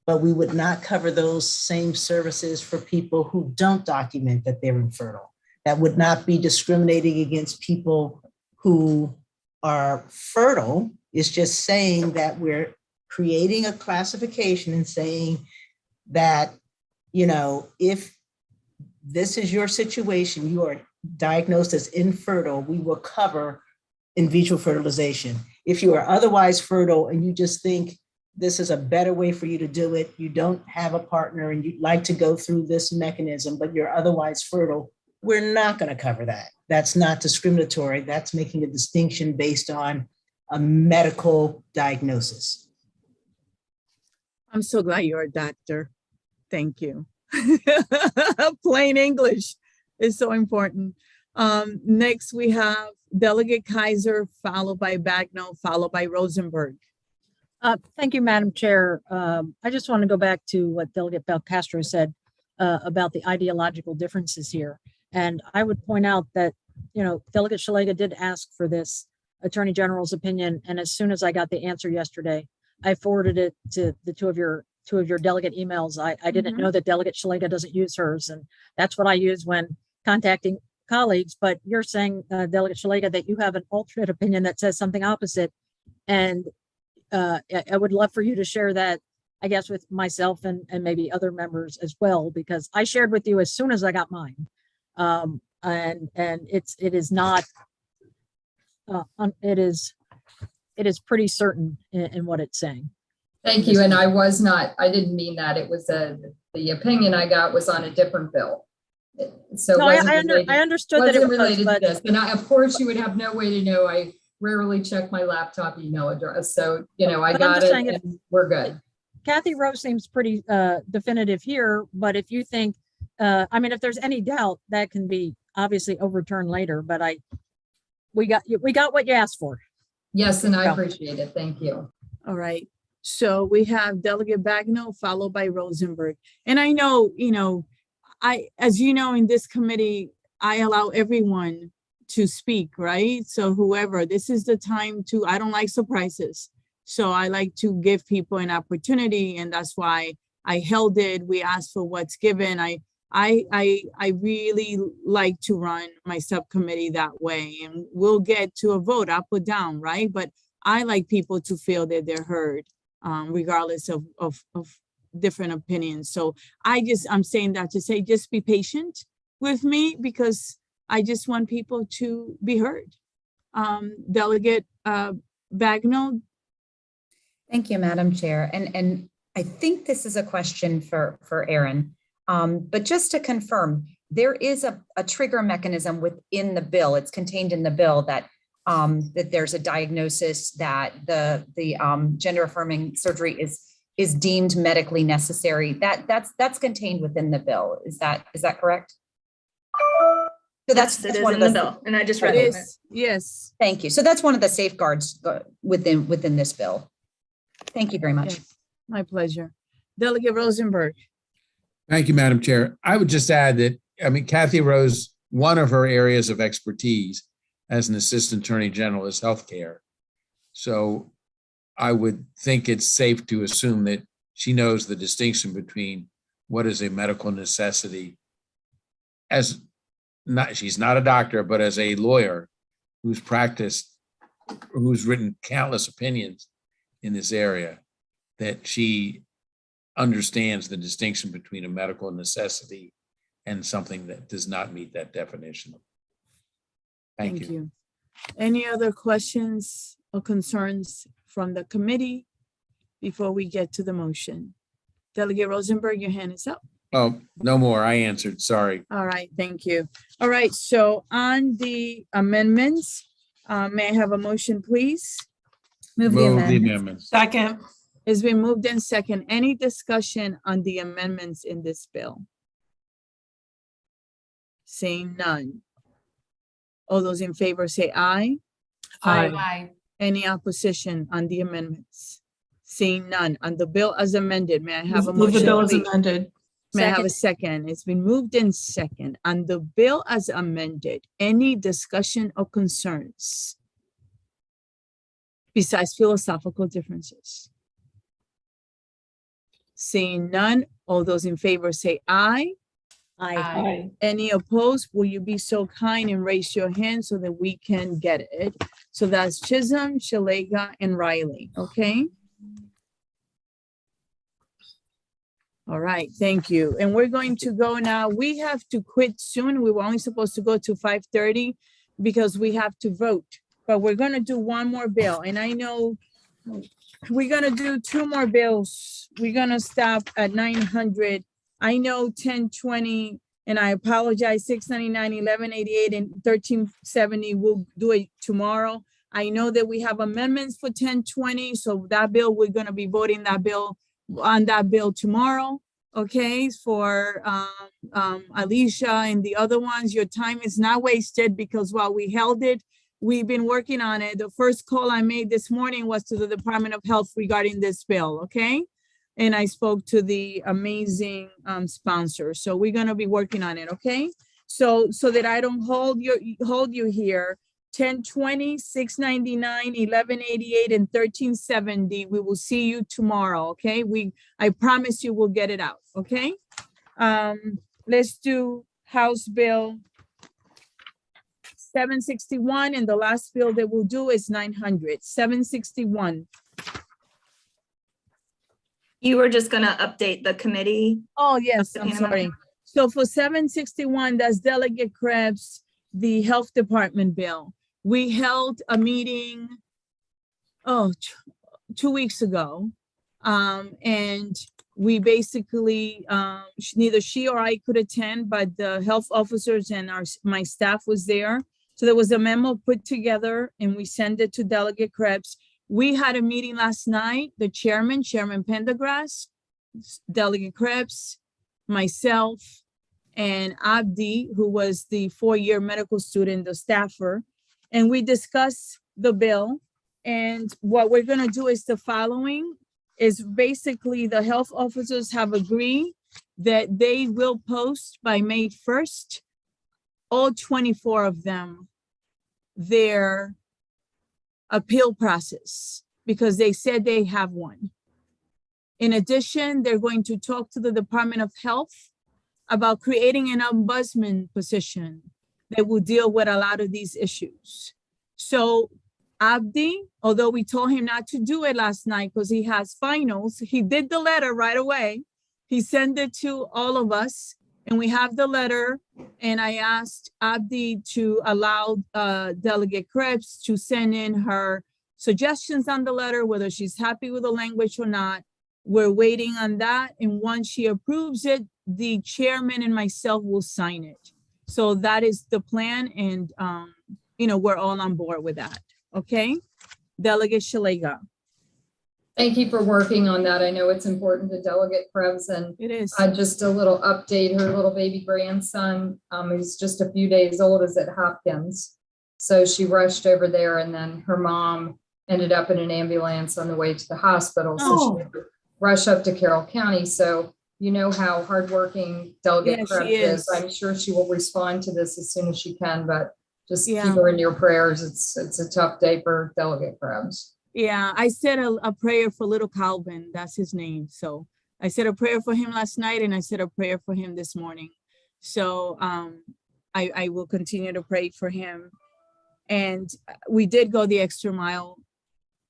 but we would not cover those same services for people who don't document that they're infertile. That would not be discriminating against people who are fertile. It's just saying that we're creating a classification and saying that, you know, if this is your situation, you are diagnosed as infertile, we will cover in vitro fertilization. If you are otherwise fertile and you just think this is a better way for you to do it, you don't have a partner and you'd like to go through this mechanism, but you're otherwise fertile, we're not going to cover that. That's not discriminatory. That's making a distinction based on a medical diagnosis. I'm so glad you're a doctor. Thank you. Plain English is so important. Next, we have Delegate Kaiser, followed by Bagnall, followed by Rosenberg. Thank you, Madam Chair. I just want to go back to what Delegate Belcastro said about the ideological differences here. And I would point out that, you know, Delegate Shalika did ask for this Attorney General's opinion. And as soon as I got the answer yesterday, I forwarded it to the two of your delegate emails. I didn't know that Delegate Shalika doesn't use hers. And that's what I use when contacting colleagues. But you're saying, Delegate Shalika, that you have an alternate opinion that says something opposite. And I would love for you to share that, I guess, with myself and maybe other members as well, because I shared with you as soon as I got mine. And it is not, it is pretty certain in what it's saying. Thank you. And I didn't mean that. It was the opinion I got was on a different bill. So no, I understood that it was related but, to this. And of course you would have no way to know. I rarely check my laptop email address. So, you know, I got it and we're good. Kathy Rose seems pretty definitive here, but if you think, I mean, if there's any doubt, that can be obviously overturned later, but we got what you asked for. Yes, and I appreciate it. Thank you. All right. So we have Delegate Bagnall, followed by Rosenberg. And I know, you know, as you know, in this committee, I allow everyone to speak, right? So whoever, this is the time to, I don't like surprises. So I like to give people an opportunity, and that's why I held it. We asked for what's given. I really like to run my subcommittee that way, and we'll get to a vote up or down, right? But I like people to feel that they're heard, regardless of different opinions. So I'm saying that to say, just be patient with me, because I just want people to be heard. Delegate Bagnall. Thank you, Madam Chair. And I think this is a question for Aaron. But just to confirm, there is a trigger mechanism within the bill. It's contained in the bill that there's a diagnosis that the gender affirming surgery is deemed medically necessary. That's contained within the bill. Is that correct? So that's one of the bill, and I just read it. Yes. Thank you. So that's one of the safeguards within this bill. Thank you very much. Yes, my pleasure. Delegate Rosenberg. Thank you, Madam Chair. I would just add that, I mean, Kathy Rose, one of her areas of expertise as an Assistant Attorney General is healthcare. So I would think it's safe to assume that she knows the distinction between what is a medical necessity she's not a doctor, but as a lawyer who's practiced, who's written countless opinions in this area, that she understands the distinction between a medical necessity and something that does not meet that definition. Thank you. Any other questions or concerns from the committee before we get to the motion? Delegate Rosenberg, your hand is up. Oh, no more. I answered. Sorry. All right, thank you. All right, so on the amendments, may I have a motion, please? Move the amendments. Second. It's been moved in second. Any discussion on the amendments in this bill? Seeing none. All those in favor say aye. Aye. Any opposition on the amendments? Seeing none. On the bill as amended, may I have a Move motion? the bill as please? amended. May I have a second? It's been moved in second. On the bill as amended, any discussion or concerns besides philosophical differences? Seeing none, all those in favor say aye. Aye. Any opposed? Will you be so kind and raise your hand so that we can get it? So that's Chisholm, Shalega, and Riley, okay? All right, thank you. And we're going to go now. We have to quit soon. We were only supposed to go to 5:30 because we have to vote. But we're gonna do one more bill, and I know we're gonna do two more bills. We're gonna stop at 900. I know 1020, and I apologize, 699, 1188, and 1370. We'll do it tomorrow. I know that we have amendments for 1020, so that bill, we're gonna be voting that bill on that bill tomorrow, okay? For Alicia and the other ones, your time is not wasted because while we held it, we've been working on it. The first call I made this morning was to the Department of Health regarding this bill, okay? And I spoke to the amazing sponsor. So we're gonna be working on it, okay? So that I don't hold you here, 1020, 699, 1188, and 1370. We will see you tomorrow, okay? I promise you we'll get it out, okay? Let's do House Bill 761, and the last bill that we'll do is 900, 761. You were just gonna update the committee. Oh, yes, I'm Hannah? sorry. So for 761, that's Delegate Krebs, the Health Department bill. We held a meeting, 2 weeks ago. And we basically, neither she or I could attend, but the health officers and my staff was there. So there was a memo put together and we sent it to Delegate Krebs. We had a meeting last night, the Chairman Pendergrass, Delegate Krebs, myself, and Abdi, who was the four-year medical student, the staffer. And we discussed the bill. And what we're gonna do is the following, is basically the health officers have agreed that they will post by May 1st, all 24 of them, their appeal process, because they said they have one. In addition, they're going to talk to the Department of Health about creating an ombudsman position that will deal with a lot of these issues. So Abdi, although we told him not to do it last night because he has finals, he did the letter right away. He sent it to all of us and we have the letter. And I asked Abdi to allow Delegate Krebs to send in her suggestions on the letter, whether she's happy with the language or not. We're waiting on that. And once she approves it, the chairman and myself will sign it. So that is the plan. And, we're all on board with that. Okay, Delegate Shalega. Thank you for working on that. I know it's important to Delegate Krebs, and it is. Just a little update. Her little baby grandson, who's just a few days old, is at Hopkins. So she rushed over there, and then her mom ended up in an ambulance on the way to the hospital. So she had to rush up to Carroll County. So you know how hardworking Delegate Krebs is. I'm sure she will respond to this as soon as she can, but just keep her in your prayers. It's a tough day for Delegate Krebs. Yeah, I said a prayer for little Calvin. That's his name. So I said a prayer for him last night and I said a prayer for him this morning. So I will continue to pray for him. And we did go the extra mile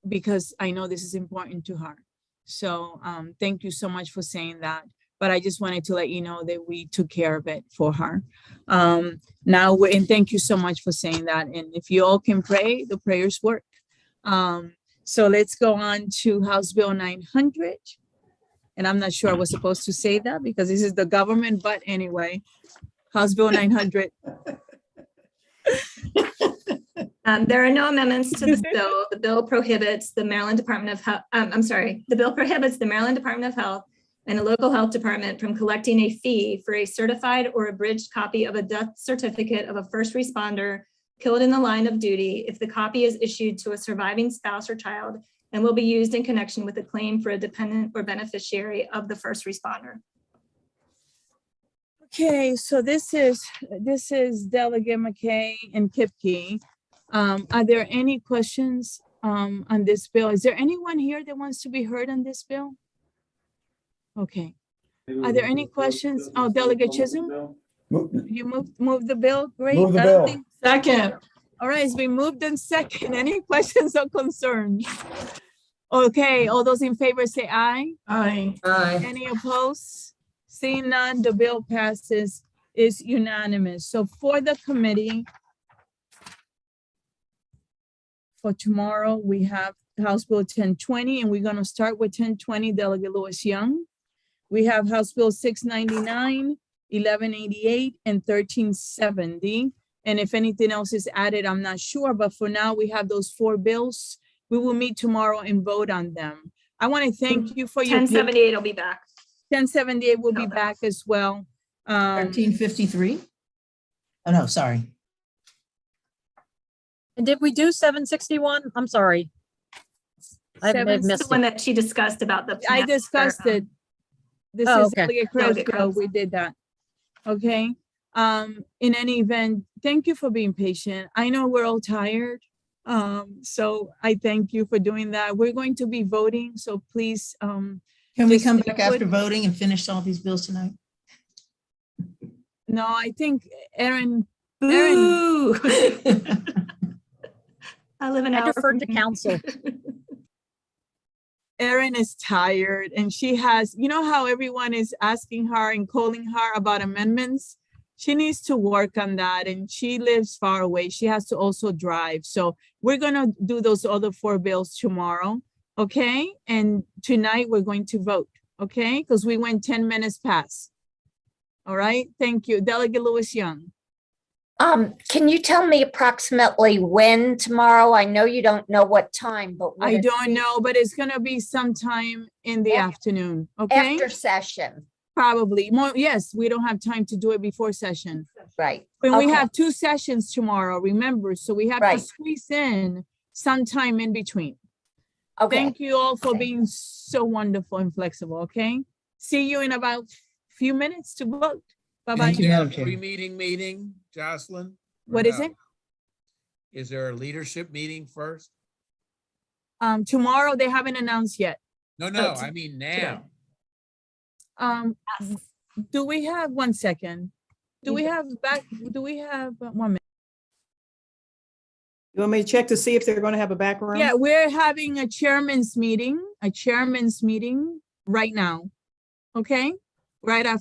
because I know this is important to her. So thank you so much for saying that. But I just wanted to let you know that we took care of it for her. And thank you so much for saying that. And if you all can pray, the prayers work. So let's go on to House Bill 900. And I'm not sure I was supposed to say that because this is the government, but anyway, House Bill 900. There are no amendments to this bill. The bill prohibits the Maryland Department of Health, the bill prohibits the Maryland Department of Health and a local health department from collecting a fee for a certified or abridged copy of a death certificate of a first responder killed in the line of duty if the copy is issued to a surviving spouse or child and will be used in connection with a claim for a dependent or beneficiary of the first responder. Okay, so this is Delegate McKay and Kipke. Are there any questions on this bill? Is there anyone here that wants to be heard on this bill? Okay. Are there any questions? Oh, Delegate Chisholm? You move the bill? Great. Move the I don't bill. think- Second. All right, it's been moved and second. Any questions or concerns? Okay, all those in favor say aye. Aye. Any opposed? Seeing none, the bill passes, is unanimous. So for the committee, for tomorrow, we have House Bill 1020, and we're gonna start with 1020, Delegate Lewis Young. We have House Bill 699, 1188, and 1370. And if anything else is added, I'm not sure, but for now, we have those 4 bills. We will meet tomorrow and vote on them. I want to thank you for your. 1078 will be back. 1078 will be back as well. 1353? Oh, no, sorry. And did we do 761? I'm sorry. I may have The missed one it. that she discussed about the. I discussed it. This Oh, is okay. Delegate Delegate Cresco. Krebs. We did that. Okay. In any event, thank you for being patient. I know we're all tired. So I thank you for doing that. We're going to be voting, so please. Can we just come stick back after with- voting and finish all these bills tonight? No, I think Aaron, Ooh. I live an I hour. deferred to council. Erin is tired and she has, you know how everyone is asking her and calling her about amendments? She needs to work on that and she lives far away. She has to also drive. So we're gonna do those other 4 bills tomorrow, okay? And tonight we're going to vote, okay? Because we went 10 minutes past. All right, thank you. Delegate Lewis Young. Can you tell me approximately when tomorrow? I know you don't know what time, but. I don't know, but it's gonna be sometime in the afternoon, okay? After session. Probably more, yes, we don't have time to do it before session. Right. When we Okay. have 2 sessions tomorrow, remember, so we have to Right. squeeze in some time in between. Okay. Thank you all for Okay. being so wonderful and flexible, okay? See you in about few minutes to vote. Bye-bye. Thank you, Madam Chair. Meeting, Jocelyn? or What is no? it? Is there a leadership meeting first? Tomorrow, they haven't announced yet. No, t- I mean now. Do we have, 1 second? Do we have 1 minute? You want me to check to see if they're going to have a background? Yeah, we're having a chairman's meeting right now. Okay, right after.